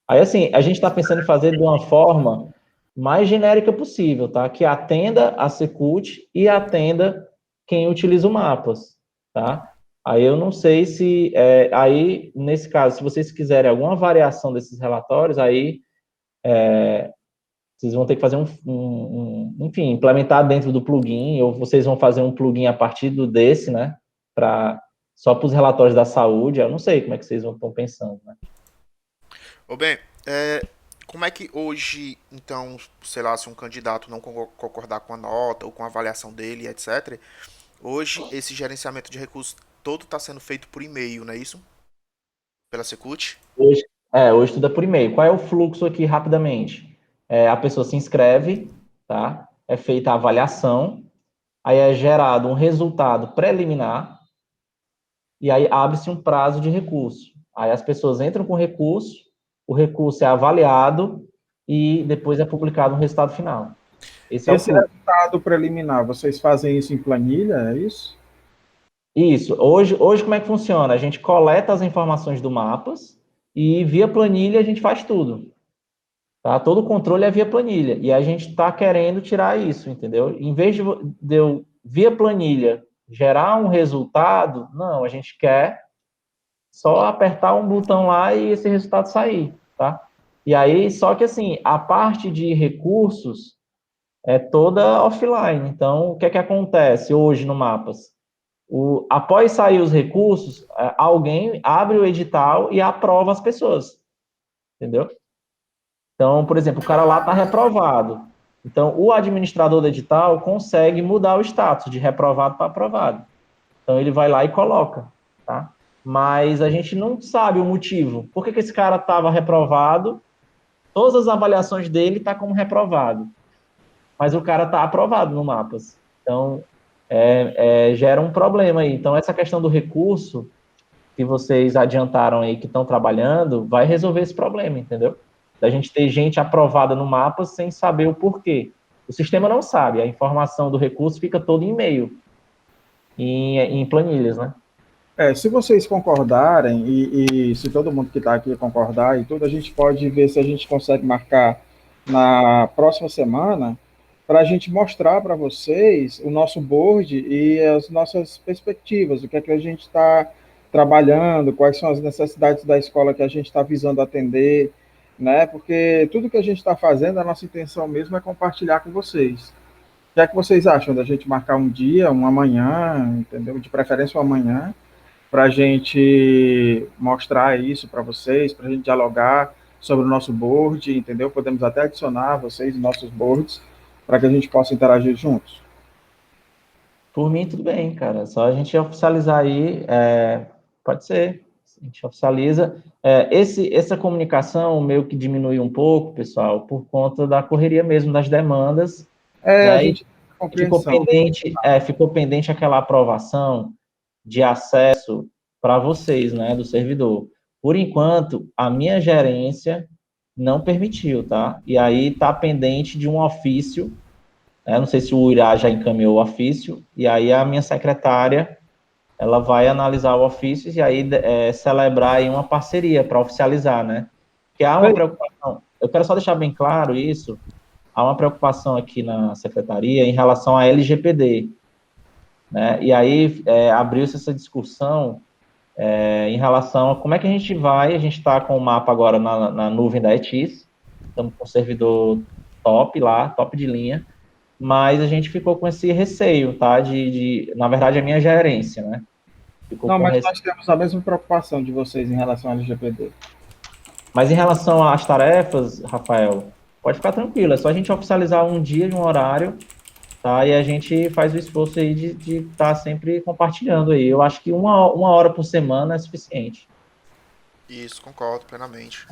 A: Aí, assim, a gente está pensando em fazer de uma forma mais genérica possível, tá? Que atenda a Secult e atenda quem utiliza o Mapas, tá? Aí eu não sei se, aí, nesse caso, se vocês quiserem alguma variação desses relatórios, aí vocês vão ter que fazer enfim, implementar dentro do plugin, ou vocês vão fazer um plugin a partir desse, né? Só para os relatórios da saúde, eu não sei como é que vocês estão pensando, né?
B: Bem, como é que hoje, então, sei lá, se um candidato não concordar com a nota ou com a avaliação dele, etc., hoje esse gerenciamento de recursos todo está sendo feito por e-mail, não é isso? Pela Secult?
A: Hoje tudo é por e-mail. Qual é o fluxo aqui, rapidamente? A pessoa se inscreve, tá? É feita a avaliação, aí é gerado um resultado preliminar, e aí abre-se um prazo de recurso. Aí as pessoas entram com recurso, o recurso é avaliado e depois é publicado um resultado final. Esse
E: resultado preliminar, vocês fazem isso em planilha, é isso?
A: Isso. Hoje como é que funciona? A gente coleta as informações do Mapas e via planilha a gente faz tudo. Tá? Todo o controle é via planilha. E a gente está querendo tirar isso, entendeu? Em vez de eu, via planilha, gerar um resultado, não, a gente quer só apertar um botão lá e esse resultado sair, tá? E aí, só que assim, a parte de recursos é toda offline. Então, o que é que acontece hoje no Mapas? Após sair os recursos, alguém abre o edital e aprova as pessoas, entendeu? Então, por exemplo, o cara lá está reprovado. Então, o administrador do edital consegue mudar o status de reprovado para aprovado. Então, ele vai lá e coloca, tá? Mas a gente não sabe o motivo. Por que esse cara estava reprovado? Todas as avaliações dele estão como reprovado. mas o cara está aprovado no Mapas. Então, gera um problema aí. Então, essa questão do recurso que vocês adiantaram aí, que estão trabalhando, vai resolver esse problema, entendeu? Da gente ter gente aprovada no Mapas sem saber o porquê. O sistema não sabe, a informação do recurso fica toda em e-mail, em planilhas, né?
E: Se vocês concordarem, e se todo mundo que está aqui concordar e tudo, a gente pode ver se a gente consegue marcar na próxima semana para a gente mostrar para vocês o nosso board e as nossas perspectivas, o que é que a gente está trabalhando, quais são as necessidades da escola que a gente está visando atender, né? Porque tudo que a gente está fazendo, a nossa intenção mesmo é compartilhar com vocês. O que é que vocês acham da gente marcar um dia, uma manhã, entendeu? De preferência uma manhã, para a gente mostrar isso para vocês, para a gente dialogar sobre o nosso board, entendeu? Podemos até adicionar vocês em nossos boards, para que a gente possa interagir juntos.
A: Por mim, tudo bem, cara. Só a gente oficializar aí, pode ser, a gente oficializa. Essa comunicação meio que diminui um pouco, pessoal, por conta da correria mesmo, das demandas.
E: A gente
A: ficou pendente aquela aprovação de acesso para vocês, né, do servidor. Por enquanto, a minha gerência não permitiu, tá? E aí está pendente de um ofício, não sei se o Irá já encaminhou o ofício, e aí a minha secretária, ela vai analisar o ofício e aí celebrar aí uma parceria para oficializar, né? Porque há uma preocupação, eu quero só deixar bem claro isso, há uma preocupação aqui na secretaria em relação à LGPD, né? E aí abriu-se essa discussão em relação a como é que a gente está com o mapa agora na nuvem da ETIS, estamos com o servidor top lá, top de linha, mas a gente ficou com esse receio, tá? Na verdade, a minha gerência, né?
E: Nós temos a mesma preocupação de vocês em relação ao LGPD.
A: Mas em relação às tarefas, Rafael, pode ficar tranquilo, é só a gente oficializar um dia e um horário, tá? E a gente faz o esforço aí de estar sempre compartilhando aí. Eu acho que uma hora por semana é suficiente.
B: Isso, concordo plenamente.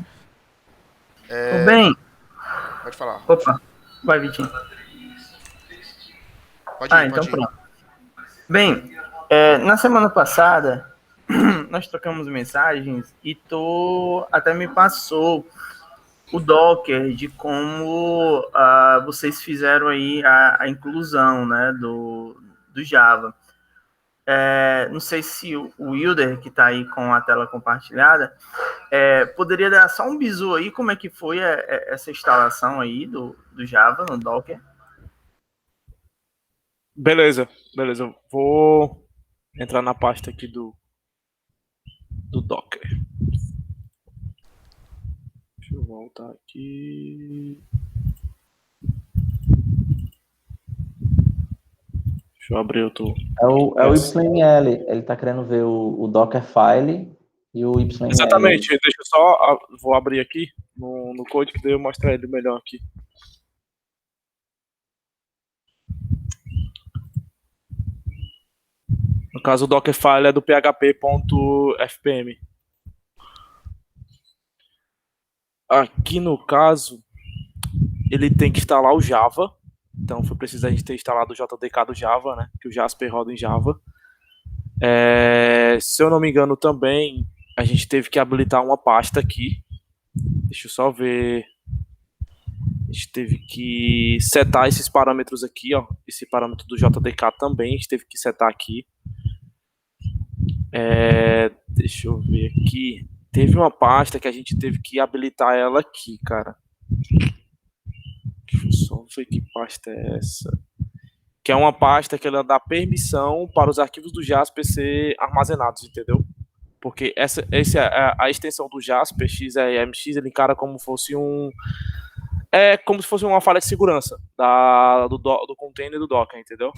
D: Bem...
B: Pode falar.
D: Opa, vai, Vitinho.
B: Pode ir.
D: Pronto. Bem, na semana passada, nós trocamos mensagens e tu até me passou o Docker de como vocês fizeram aí a inclusão, né, do Java. Não sei se o Wilder, que está aí com a tela compartilhada, poderia dar só um bisu aí, como é que foi essa instalação aí do Java no Docker?
C: Beleza. Vou entrar na pasta aqui do Docker. Deixa eu voltar aqui. Deixa eu abrir outro.
A: É o YML, ele está querendo ver o Dockerfile e o YML.
C: Exatamente, deixa eu só. Vou abrir aqui no code que daí eu mostrar ele melhor aqui. No caso, o Dockerfile é do php.fpm. Aqui no caso, ele tem que instalar o Java. Então foi preciso a gente ter instalado o JDK do Java, né? Que o Jasper roda em Java. Se eu não me engano também, a gente teve que habilitar uma pasta aqui. Deixa eu só ver. A gente teve que setar esses parâmetros aqui, ó. Esse parâmetro do JDK também, a gente teve que setar aqui. Deixa eu ver aqui. Teve uma pasta que a gente teve que habilitar ela aqui, cara. Deixa eu só ver que pasta é essa. Que é uma pasta que ela dá permissão para os arquivos do Jasper ser armazenados, entendeu? Porque a extensão do Jasper, XEMX, ele encara como fosse como se fosse uma falha de segurança do container do Docker, entendeu?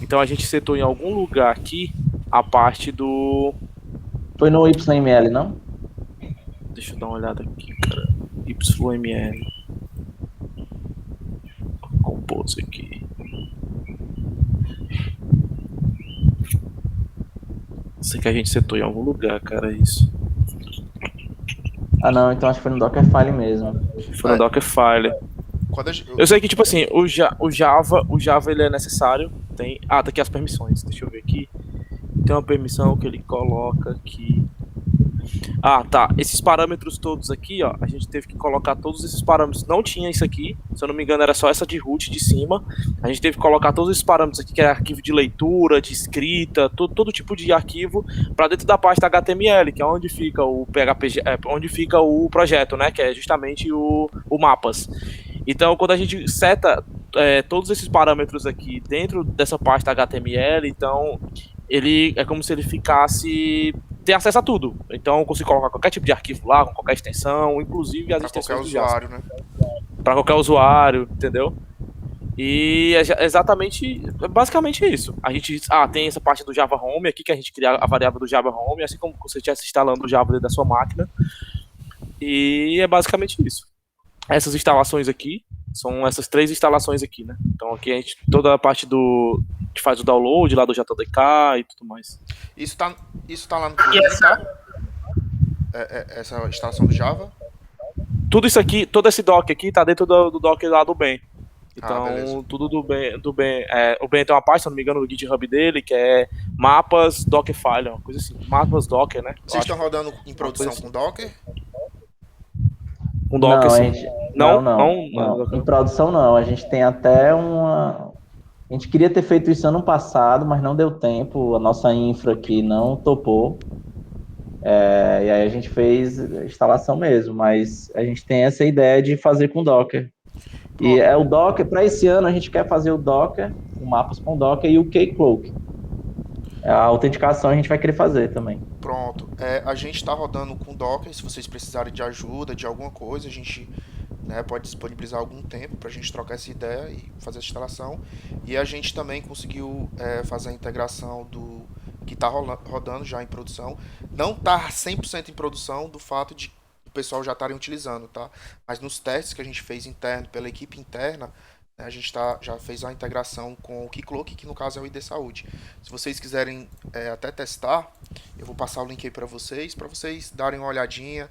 C: Então a gente setou em algum lugar aqui a parte do...
A: Foi no YML, não?
C: Deixa eu dar uma olhada aqui, cara. YML. Compose aqui. Sei que a gente setou em algum lugar, cara, isso.
A: Não, então acho que foi no Dockerfile mesmo.
C: Foi no Dockerfile. Eu sei que, tipo assim, o Java ele é necessário. Tá aqui as permissões. Deixa eu ver aqui. Tem uma permissão que ele coloca aqui. Tá. Esses parâmetros todos aqui, ó. A gente teve que colocar todos esses parâmetros. Não tinha isso aqui. Se eu não me engano, era só essa de root de cima. A gente teve que colocar todos esses parâmetros aqui, que é arquivo de leitura, de escrita, todo tipo de arquivo, para dentro da pasta HTML, que é onde fica o PHP, onde fica o projeto, né? Que é justamente o mapas. Então, quando a gente seta todos esses parâmetros aqui dentro dessa pasta HTML, então ele é como se ele ter acesso a tudo. Então, eu consigo colocar qualquer tipo de arquivo lá, com qualquer extensão, inclusive as extensões do Java.
B: Né?
C: Para qualquer usuário, entendeu? E é basicamente isso. A gente tem essa parte do Java Home aqui, que a gente cria a variável do Java Home, assim como você estivesse instalando o Java dentro da sua máquina. E é basicamente isso. Essas instalações aqui são essas 3 instalações aqui, né? Então aqui a gente, toda a parte que faz o download lá do JDK e tudo mais.
B: Isso tá lá no plugin, tá? Essa instalação do Java?
C: Tudo isso aqui, todo esse doc aqui tá dentro do doc lá do Ben. Então, tudo do Ben. O Ben tem uma parte, se não me engano, no GitHub dele, que é mapas Dockerfile, uma coisa assim. Mapas Docker, né?
B: Vocês estão rodando em produção com Docker?
C: Com Docker,
A: não,
C: sim.
A: Não. Em produção não. A gente tem até A gente queria ter feito isso ano passado, mas não deu tempo. A nossa infra aqui não topou. E aí a gente fez a instalação mesmo, mas a gente tem essa ideia de fazer com Docker. E o Docker, para esse ano, a gente quer fazer o Docker, o mapas com Docker e o Keycloak. A autenticação a gente vai querer fazer também.
B: Pronto. A gente está rodando com Docker. Se vocês precisarem de ajuda, de alguma coisa, a gente pode disponibilizar algum tempo para a gente trocar essa ideia e fazer a instalação. E a gente também conseguiu fazer a integração do que está rodando já em produção. Não está 100% em produção do fato de o pessoal já estarem utilizando, tá? Mas nos testes que a gente fez interno, pela equipe interna, a gente já fez a integração com o Keycloak, que no caso é o ID Saúde. Se vocês quiserem até testar, eu vou passar o link aí para vocês darem uma olhadinha,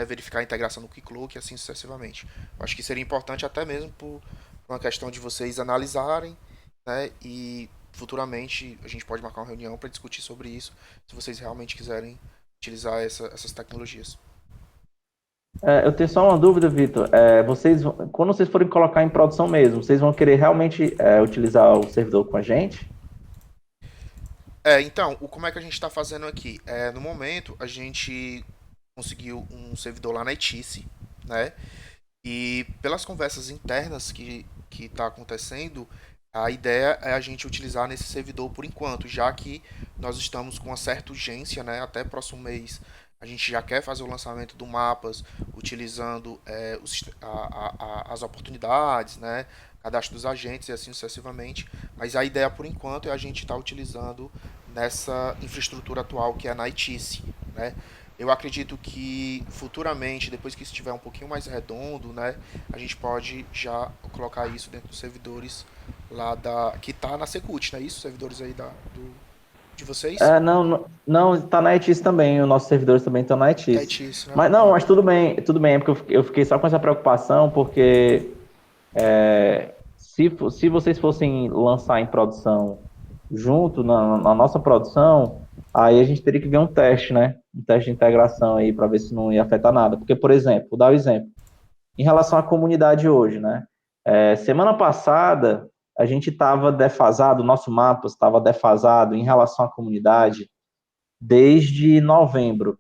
B: verificar a integração no Keycloak e assim sucessivamente. Eu acho que seria importante até mesmo por uma questão de vocês analisarem, né? E futuramente a gente pode marcar uma reunião para discutir sobre isso, se vocês realmente quiserem utilizar essas tecnologias.
A: Eu tenho só uma dúvida, Vitor. Quando vocês forem colocar em produção mesmo, vocês vão querer realmente utilizar o servidor com a gente?
B: Então, como é que a gente está fazendo aqui? No momento, a gente conseguiu um servidor lá na Etice, né? E pelas conversas internas que está acontecendo, a ideia é a gente utilizar nesse servidor por enquanto, já que nós estamos com uma certa urgência, né? Até próximo mês a gente já quer fazer o lançamento do Mapas, utilizando as oportunidades, né? Cadastro dos agentes e assim sucessivamente. Mas a ideia por enquanto é a gente estar utilizando nessa infraestrutura atual que é a Etice, né? Eu acredito que futuramente, depois que isso estiver um pouquinho mais redondo, né, a gente pode já colocar isso dentro dos servidores lá que está na Secult, não é isso? Servidores aí de vocês?
A: Não, está na Etice também, os nossos servidores também estão na Etice. Né? Mas tudo bem, é porque eu fiquei só com essa preocupação, porque se vocês fossem lançar em produção junto na nossa produção, aí a gente teria que ver um teste, né? Um teste de integração aí para ver se não ia afetar nada. Porque, por exemplo, vou dar um exemplo. Em relação à comunidade hoje, né? Semana passada, a gente estava defasado, o nosso mapa estava defasado em relação à comunidade desde novembro.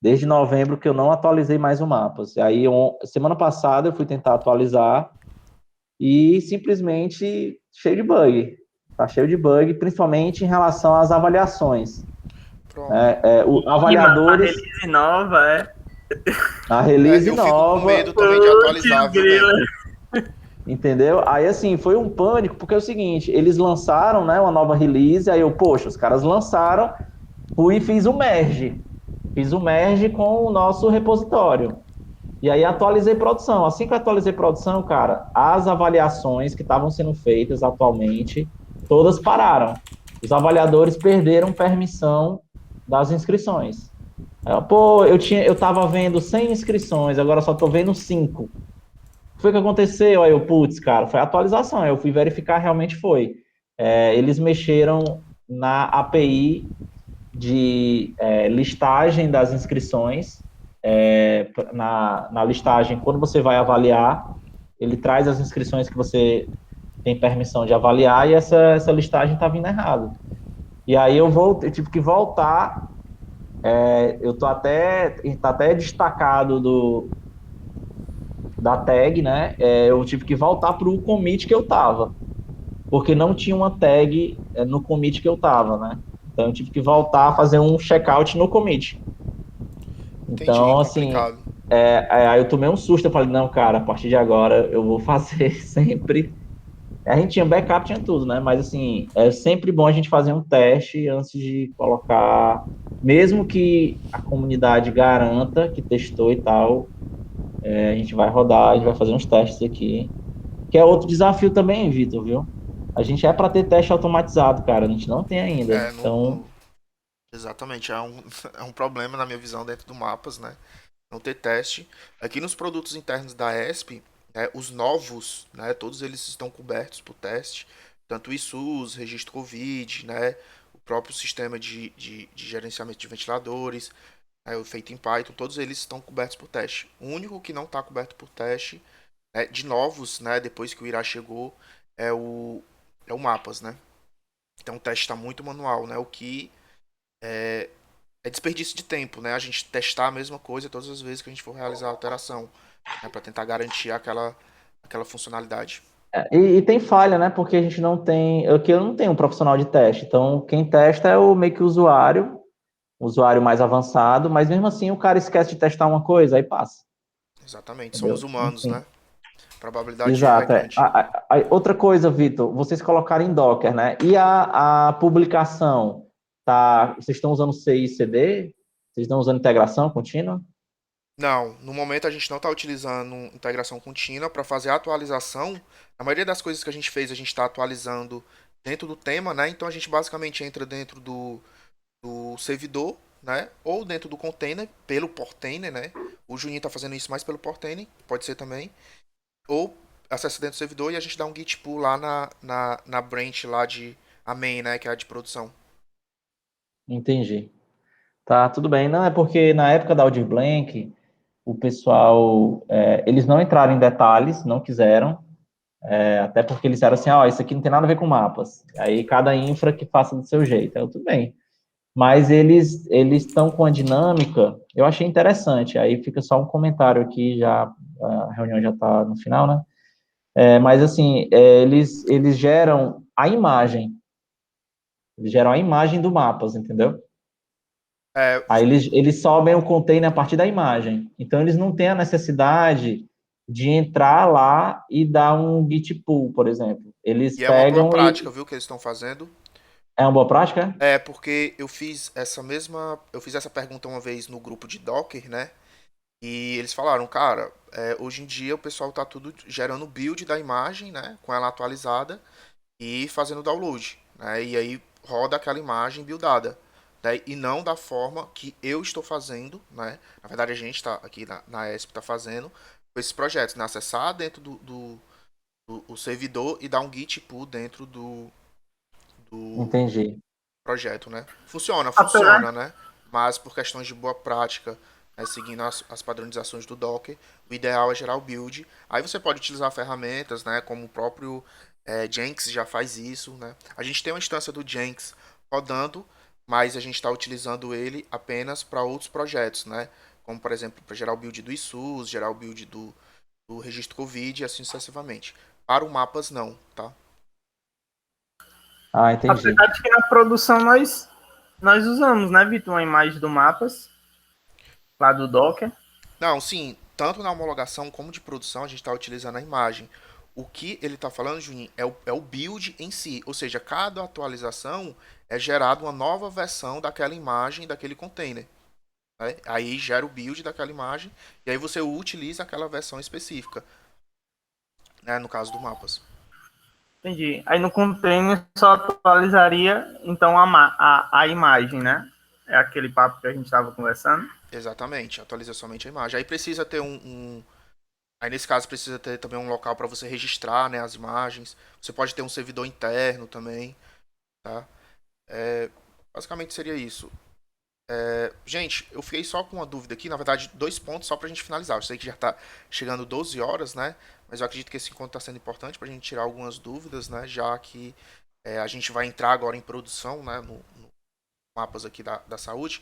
A: Desde novembro que eu não atualizei mais o Mapas. E aí, semana passada, eu fui tentar atualizar e simplesmente cheio de bug. Tá cheio de bug, principalmente em relação às avaliações. Avaliadores...
D: A release nova,
A: A release
B: eu
A: nova...
B: fico com medo também de atualizar, viu?
A: Entendeu? Aí, assim, foi um pânico, porque é o seguinte, eles lançaram, né, uma nova release, aí poxa, os caras lançaram, fui e fiz o merge. Fiz o merge com o nosso repositório. E aí atualizei produção. Assim que eu atualizei produção, cara, as avaliações que estavam sendo feitas atualmente, todas pararam. Os avaliadores perderam permissão das inscrições. Eu tava vendo 100 inscrições, agora só tô vendo 5. foi que aconteceu? Aí eu, putz, cara, foi a atualização. Aí eu fui verificar, realmente foi. Eles mexeram na API de listagem das inscrições. Na listagem, quando você vai avaliar, ele traz as inscrições que você tem permissão de avaliar e essa listagem está vindo errado. E aí eu tive que voltar. Tá até destacado da tag, né? Eu tive que voltar para o commit que eu tava, porque não tinha uma tag no commit que eu tava, né? Então eu tive que voltar a fazer um checkout no commit.
B: Entendi,
A: Então, assim,
B: complicado.
A: aí eu tomei um susto, eu falei, não, cara, a partir de agora eu vou fazer sempre. A gente tinha backup, tinha tudo, né? Mas, assim, é sempre bom a gente fazer um teste antes de colocar, mesmo que a comunidade garanta que testou e tal, a gente vai rodar, a gente vai fazer uns testes aqui. Que é outro desafio também, Vitor, viu? A gente é para ter teste automatizado, cara, a gente não tem ainda.
B: É,
A: Então,
B: exatamente, é um problema na minha visão dentro do Mapas, né? Não ter teste. Aqui nos produtos internos da ESP, né, os novos, né, todos eles estão cobertos por teste. Tanto o ISUS, registro Covid, né, o próprio sistema de gerenciamento de ventiladores, né, o feito em Python, todos eles estão cobertos por teste. O único que não está coberto por teste, né, de novos, né, depois que o Irá chegou, é o Mapas, né? Então o teste está muito manual, né? O que é desperdício de tempo, né? A gente testar a mesma coisa todas as vezes que a gente for realizar a alteração, né? Para tentar garantir aquela funcionalidade.
A: e tem falha, né? Porque a gente não tem, aqui eu não tenho um profissional de teste. Então, quem testa é o meio que o usuário mais avançado, mas mesmo assim o cara esquece de testar uma coisa, aí passa,
B: Exatamente. Somos
A: entendeu?
B: humanos,
A: Enfim.
B: né? A probabilidade de errar é
A: Exato.
B: grande.
A: Outra coisa, Vitor, vocês colocaram em Docker, né? E a publicação, tá? Vocês estão usando CI e CD? Vocês estão usando integração contínua?
B: Não, no momento a gente não está utilizando integração contínua para fazer a atualização. A maioria das coisas que a gente fez, a gente está atualizando dentro do tema, né? Então a gente basicamente entra dentro do servidor, né? Ou dentro do container, pelo Portainer, né? O Juninho está fazendo isso mais pelo Portainer, pode ser também. Ou acessa dentro do servidor e a gente dá um git pull lá na branch lá de a main, né, que é a de produção.
A: Entendi. Tá, tudo bem. Não, é porque na época da Audir Blank, o pessoal, eles não entraram em detalhes, não quiseram, até porque eles disseram assim, ó, isso aqui não tem nada a ver com mapas. Aí cada infra que faça do seu jeito. Aí tudo bem. Mas eles estão com a dinâmica, eu achei interessante. Aí fica só um comentário aqui, já a reunião já está no final, né? Mas assim, eles geram a imagem, eles geram a imagem do mapas, entendeu?
B: É,
A: Aí eles sobem o container a partir da imagem. Então eles não têm a necessidade de entrar lá e dar um git pull, por exemplo. Eles
B: e é uma boa
A: pegam
B: prática,
A: e
B: viu, que eles estão fazendo.
A: é uma boa prática?
B: É porque eu fiz essa pergunta uma vez no grupo de Docker, né? E eles falaram, cara, hoje em dia o pessoal tá tudo gerando build da imagem, né, com ela atualizada e fazendo download, né? E aí roda aquela imagem buildada, né? E não da forma que eu estou fazendo, né? Na verdade a gente está aqui na ESP está fazendo com esses projetos, né? Acessar dentro do servidor e dar um git pull dentro do
A: Entendi.
B: projeto, né? Funciona,
D: Apesar,
B: funciona, né? Mas por questões de boa prática, né, seguindo as padronizações do Docker, o ideal é gerar o build. Aí você pode utilizar ferramentas, né? Como o próprio Jenkins já faz isso, né? A gente tem uma instância do Jenkins rodando, mas a gente está utilizando ele apenas para outros projetos, né? Como, por exemplo, para gerar o build do ISUS, gerar o build do registro Covid e assim sucessivamente. Para o Mapas, não, tá?
A: Ah, entendi.
D: apesar de que na produção nós usamos, né, Vitor, uma imagem do Mapas, lá do Docker.
B: Não, sim, tanto na homologação como de produção a gente está utilizando a imagem. O que ele está falando, Juninho, é o build em si. Ou seja, cada atualização é gerada uma nova versão daquela imagem, daquele container. Né? Aí gera o build daquela imagem e aí você utiliza aquela versão específica. Né? No caso do Mapas.
D: Entendi. Aí no container só atualizaria, então, a imagem, né? É aquele papo que a gente estava conversando.
B: Exatamente, atualiza somente a imagem. Aí precisa ter Aí nesse caso precisa ter também um local para você registrar, né, as imagens. Você pode ter um servidor interno também, tá? Basicamente seria isso. Gente, eu fiquei só com uma dúvida aqui, na verdade, 2 pontos só pra gente finalizar. Eu sei que já tá chegando 12 horas, né? Mas eu acredito que esse encontro tá sendo importante pra gente tirar algumas dúvidas, né? Já que a gente vai entrar agora em produção, né? No mapas aqui da saúde.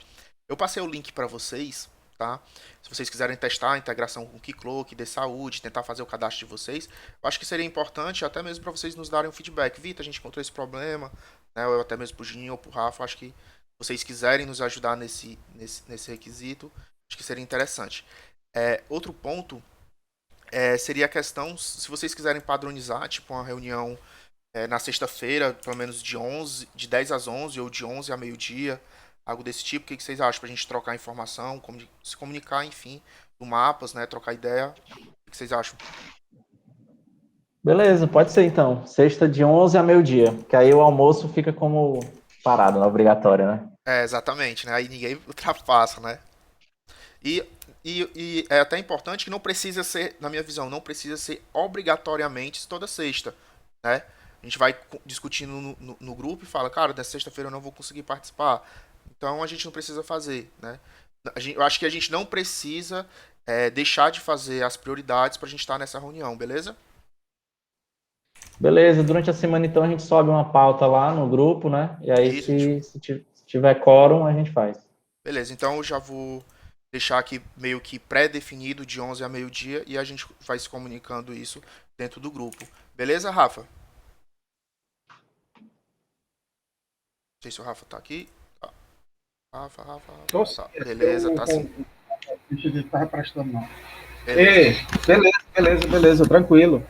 B: Eu passei o link para vocês, tá? Se vocês quiserem testar a integração com o Keycloak, de saúde, tentar fazer o cadastro de vocês, eu acho que seria importante até mesmo para vocês nos darem um feedback. Vitor, a gente encontrou esse problema, né? Ou até mesmo pro Juninho ou pro Rafa, acho que vocês quiserem nos ajudar nesse requisito, acho que seria interessante. Outro ponto seria a questão, se vocês quiserem padronizar, tipo uma reunião na sexta-feira, pelo menos de 10 às 11 ou de 11 a meio-dia, algo desse tipo. O que vocês acham pra gente trocar informação, se comunicar, enfim, do mapas, né, trocar ideia? O que vocês acham?
A: Beleza, pode ser então. Sexta de 11 a meio-dia, que aí o almoço fica como parado, né, obrigatório, né?
B: Exatamente, né? Aí ninguém ultrapassa, né? E é até importante que não precisa ser, na minha visão, não precisa ser obrigatoriamente toda sexta, né? A gente vai discutindo no grupo e fala, cara, dessa sexta-feira eu não vou conseguir participar. Então a gente não precisa fazer, né? Eu acho que a gente não precisa deixar de fazer as prioridades pra gente estar nessa reunião, beleza?
A: Beleza, durante a semana então a gente sobe uma pauta lá no grupo, né? E aí
B: Isso, gente.
A: se tiver quórum, a gente faz.
B: Beleza, então eu já vou deixar aqui meio que pré-definido de 11 a meio-dia e a gente vai se comunicando isso dentro do grupo. Beleza, Rafa? Não sei se o Rafa tá aqui. Tá. Rafa. Tá. Beleza, tá sim.
E: Deixa eu ver, tava prestando não.
B: Beleza.
E: Beleza, tranquilo.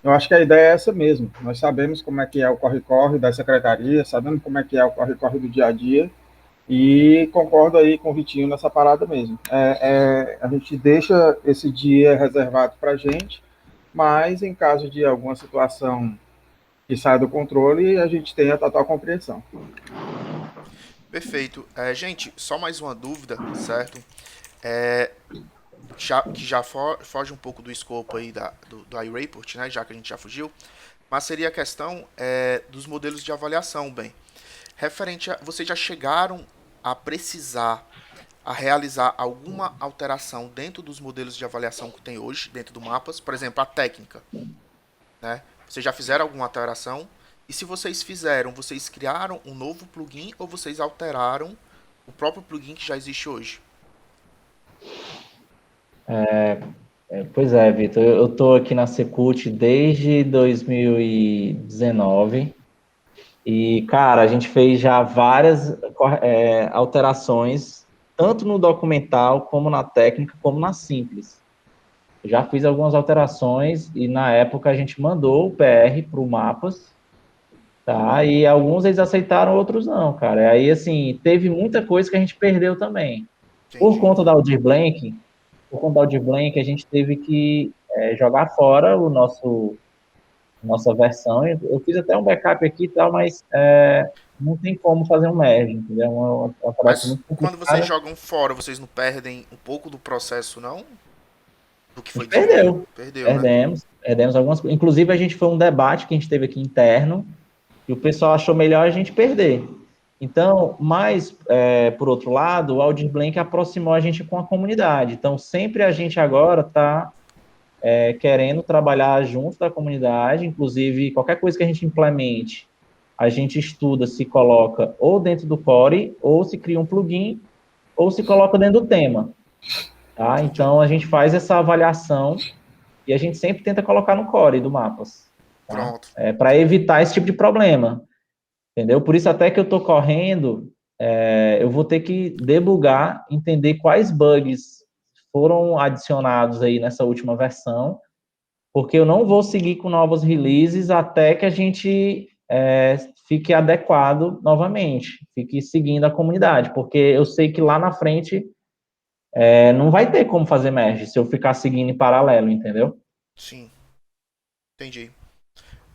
E: Eu acho que a ideia é essa mesmo. Nós sabemos como é que é o corre-corre da secretaria, sabemos como é que é o corre-corre do dia a dia, e concordo aí com o Vitinho nessa parada mesmo. A gente deixa esse dia reservado para a gente, mas em caso de alguma situação que saia do controle, a gente tem a total compreensão.
B: Perfeito. Gente, só mais uma dúvida, certo? Que já foge um pouco do escopo aí do iReport, né? Já que a gente já fugiu. Mas seria a questão dos modelos de avaliação, bem. Referente a... Vocês já chegaram a precisar a realizar alguma alteração dentro dos modelos de avaliação que tem hoje, dentro do Mapas? Por exemplo, a técnica, né? Vocês já fizeram alguma alteração? E se vocês fizeram, vocês criaram um novo plugin ou vocês alteraram o próprio plugin que já existe hoje?
A: Pois é, Vitor, eu estou aqui na Secult desde 2019 e, cara, a gente fez já várias alterações, tanto no documental, como na técnica, como na simples. Eu já fiz algumas alterações e, na época, a gente mandou o PR para o Mapas, tá? E alguns eles aceitaram, outros não, cara. E aí, assim, teve muita coisa que a gente perdeu também. Por
B: Entendi.
A: conta da Audir Blank, a gente teve que jogar fora nossa versão. Eu fiz até um backup aqui e tal, mas não tem como fazer um merge, entendeu? É uma tarefa
B: Mas
A: muito
B: quando vocês
A: complicada.
B: jogam fora, vocês não perdem um pouco do processo, não? Do que
A: A
B: foi
A: gente perdeu.
B: desenvolvido? Perdeu, né?
A: Perdemos algumas coisas. Inclusive, a gente foi um debate que a gente teve aqui interno, e o pessoal achou melhor a gente perder. Então, mas, por outro lado, o Audir Blank aproximou a gente com a comunidade. Então, sempre a gente agora está querendo trabalhar junto da comunidade, inclusive, qualquer coisa que a gente implemente, a gente estuda se coloca ou dentro do core, ou se cria um plugin, ou se coloca dentro do tema. Tá? Então, a gente faz essa avaliação e a gente sempre tenta colocar no core do Mapas. Tá?
B: Pronto.
A: Para evitar esse tipo de problema. Entendeu? Por isso, até que eu estou correndo, eu vou ter que debugar, entender quais bugs foram adicionados aí nessa última versão, porque eu não vou seguir com novos releases até que a gente fique adequado novamente, fique seguindo a comunidade, porque eu sei que lá na frente não vai ter como fazer merge se eu ficar seguindo em paralelo, entendeu?
B: Sim. Entendi.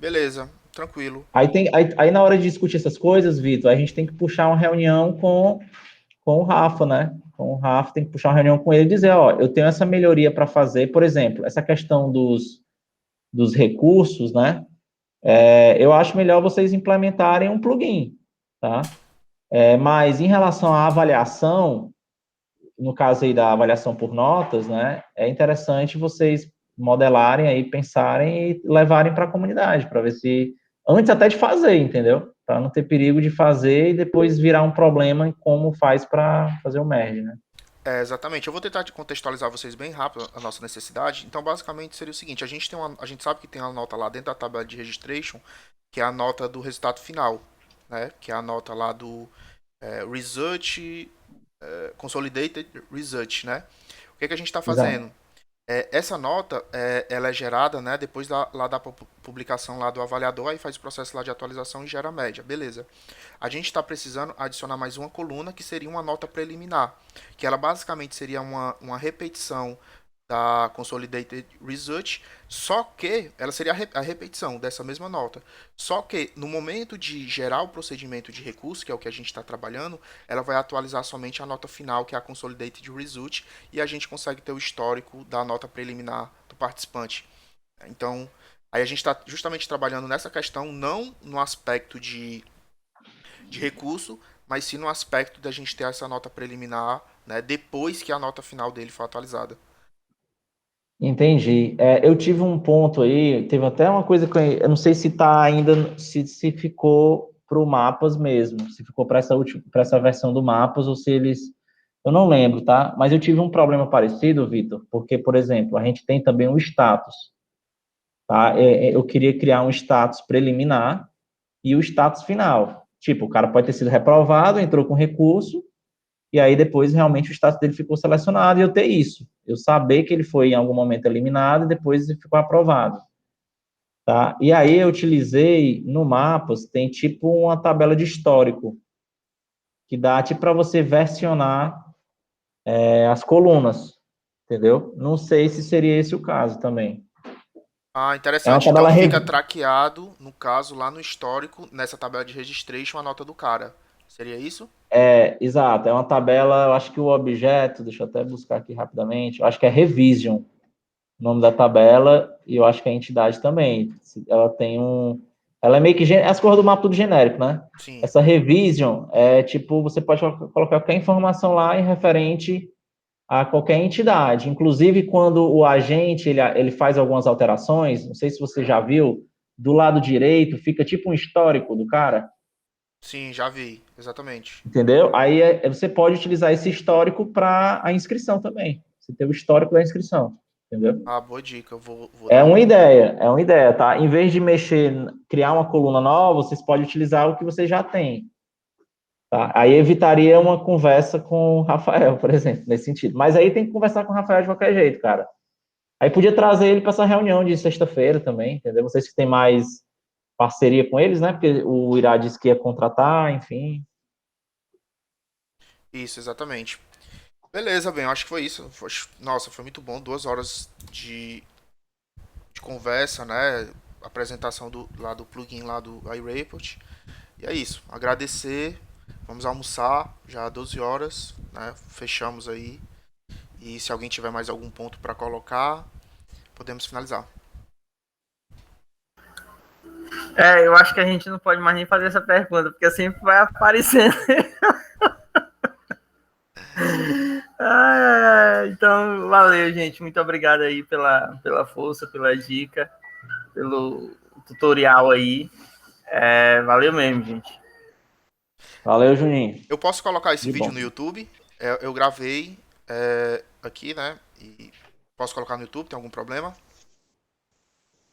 B: Beleza, tranquilo.
A: Aí na hora de discutir essas coisas, Vitor, a gente tem que puxar uma reunião com o Rafa, né? Então, o Rafa tem que puxar uma reunião com ele e dizer, ó, eu tenho essa melhoria para fazer, por exemplo, essa questão dos recursos, né? Eu acho melhor vocês implementarem um plugin, tá? Mas em relação à avaliação, no caso aí da avaliação por notas, né? É interessante vocês modelarem aí, pensarem e levarem para a comunidade, para ver se, antes até de fazer, entendeu? Para não ter perigo de fazer e depois virar um problema em como faz para fazer o merge, né?
B: Exatamente. Eu vou tentar contextualizar vocês bem rápido a nossa necessidade. Então, basicamente, seria o seguinte: a gente sabe que tem uma nota lá dentro da tabela de registration, que é a nota do resultado final, né? Que é a nota lá do Result, Consolidated Result, né? O que a gente está fazendo? Essa nota, ela é gerada, né, depois lá da publicação lá do avaliador, aí faz o processo lá de atualização e gera a média, beleza. A gente está precisando adicionar mais uma coluna, que seria uma nota preliminar, que ela basicamente seria uma repetição da Consolidated Result, só que ela seria a repetição dessa mesma nota. Só que no momento de gerar o procedimento de recurso, que é o que a gente está trabalhando, ela vai atualizar somente a nota final, que é a Consolidated Result, e a gente consegue ter o histórico da nota preliminar do participante. Então, aí a gente está justamente trabalhando nessa questão, não no aspecto de recurso, mas sim no aspecto da gente ter essa nota preliminar, né, depois que a nota final dele for atualizada.
A: Entendi. Eu tive um ponto aí, teve até uma coisa que eu não sei se tá ainda, se ficou para o Mapas mesmo, se ficou para essa versão do Mapas ou se eles, eu não lembro, tá? Mas eu tive um problema parecido, Vitor, porque, por exemplo, a gente tem também o status, tá? Eu queria criar um status preliminar e o status final. Tipo, o cara pode ter sido reprovado, entrou com recurso, e aí depois realmente o status dele ficou selecionado e eu ter isso. Eu saber que ele foi em algum momento eliminado e depois ele ficou aprovado. Tá? E aí eu utilizei no Mapas, tem tipo uma tabela de histórico, que dá tipo para você versionar as colunas, entendeu? Não sei se seria esse o caso também.
B: Ah,
A: É uma
B: interessante.
A: tabela
B: Então fica traqueado, no caso, lá no histórico, nessa tabela de registration, a nota do cara. Seria isso?
A: Exato, é uma tabela, eu acho que o objeto, deixa eu até buscar aqui rapidamente, eu acho que é Revision, o nome da tabela, e eu acho que a entidade também. Ela tem ela é meio que as cores do mapa tudo genérico, né?
B: Sim.
A: Essa Revision é tipo, você pode colocar qualquer informação lá em referente a qualquer entidade. Inclusive, quando o agente ele faz algumas alterações, não sei se você já viu, do lado direito fica tipo um histórico do cara.
B: Sim, já vi, exatamente.
A: Entendeu? Aí você pode utilizar esse histórico para a inscrição também. Você tem o histórico da inscrição, entendeu?
B: Ah, boa dica. Eu vou
A: É uma ideia, tá? Em vez de criar uma coluna nova, vocês podem utilizar o que vocês já têm. Tá? Aí evitaria uma conversa com o Rafael, por exemplo, nesse sentido. Mas aí tem que conversar com o Rafael de qualquer jeito, cara. Aí podia trazer ele para essa reunião de sexta-feira também, entendeu? Vocês que têm mais parceria com eles, né? Porque o Irá disse que ia contratar, enfim.
B: Isso, exatamente. Beleza, bem, eu acho que foi isso. Nossa, foi muito bom. 2 horas de conversa, né? Apresentação lá do plugin lá do iReport. E é isso. Agradecer. Vamos almoçar. Já 12 horas, né? Fechamos aí. E se alguém tiver mais algum ponto para colocar, podemos finalizar.
D: Eu acho que a gente não pode mais nem fazer essa pergunta, porque sempre vai aparecendo. Então, valeu, gente. Muito obrigado aí pela força, pela dica, pelo tutorial aí. Valeu mesmo, gente.
A: Valeu, Juninho.
B: Eu posso colocar esse
A: De
B: vídeo
A: bom.
B: no YouTube. Eu gravei aqui, né? E posso colocar no YouTube, tem algum problema?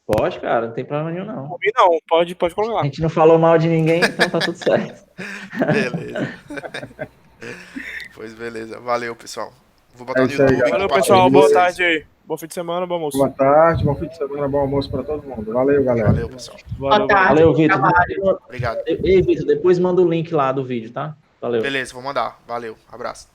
A: Pode, cara, não tem problema nenhum, não.
C: Por mim não, pode colocar
A: A
C: lá.
A: gente não falou mal de ninguém, então tá tudo certo.
B: Beleza. Pois beleza. Valeu, pessoal. Vou botar
E: É
B: no
E: isso aí,
B: YouTube.
E: galera.
C: Valeu,
B: compartilho
C: pessoal.
B: com
C: Boa
B: vocês.
C: tarde aí. Bom fim de semana, bom almoço.
E: Boa tarde, bom fim de semana, bom almoço para todo mundo. Valeu, galera.
B: Valeu, pessoal.
C: Valeu.
A: Valeu, Vitor.
B: Obrigado.
A: Ei, Vitor, depois manda o link lá do vídeo, tá? Valeu.
B: Beleza, vou mandar. Valeu. Abraço.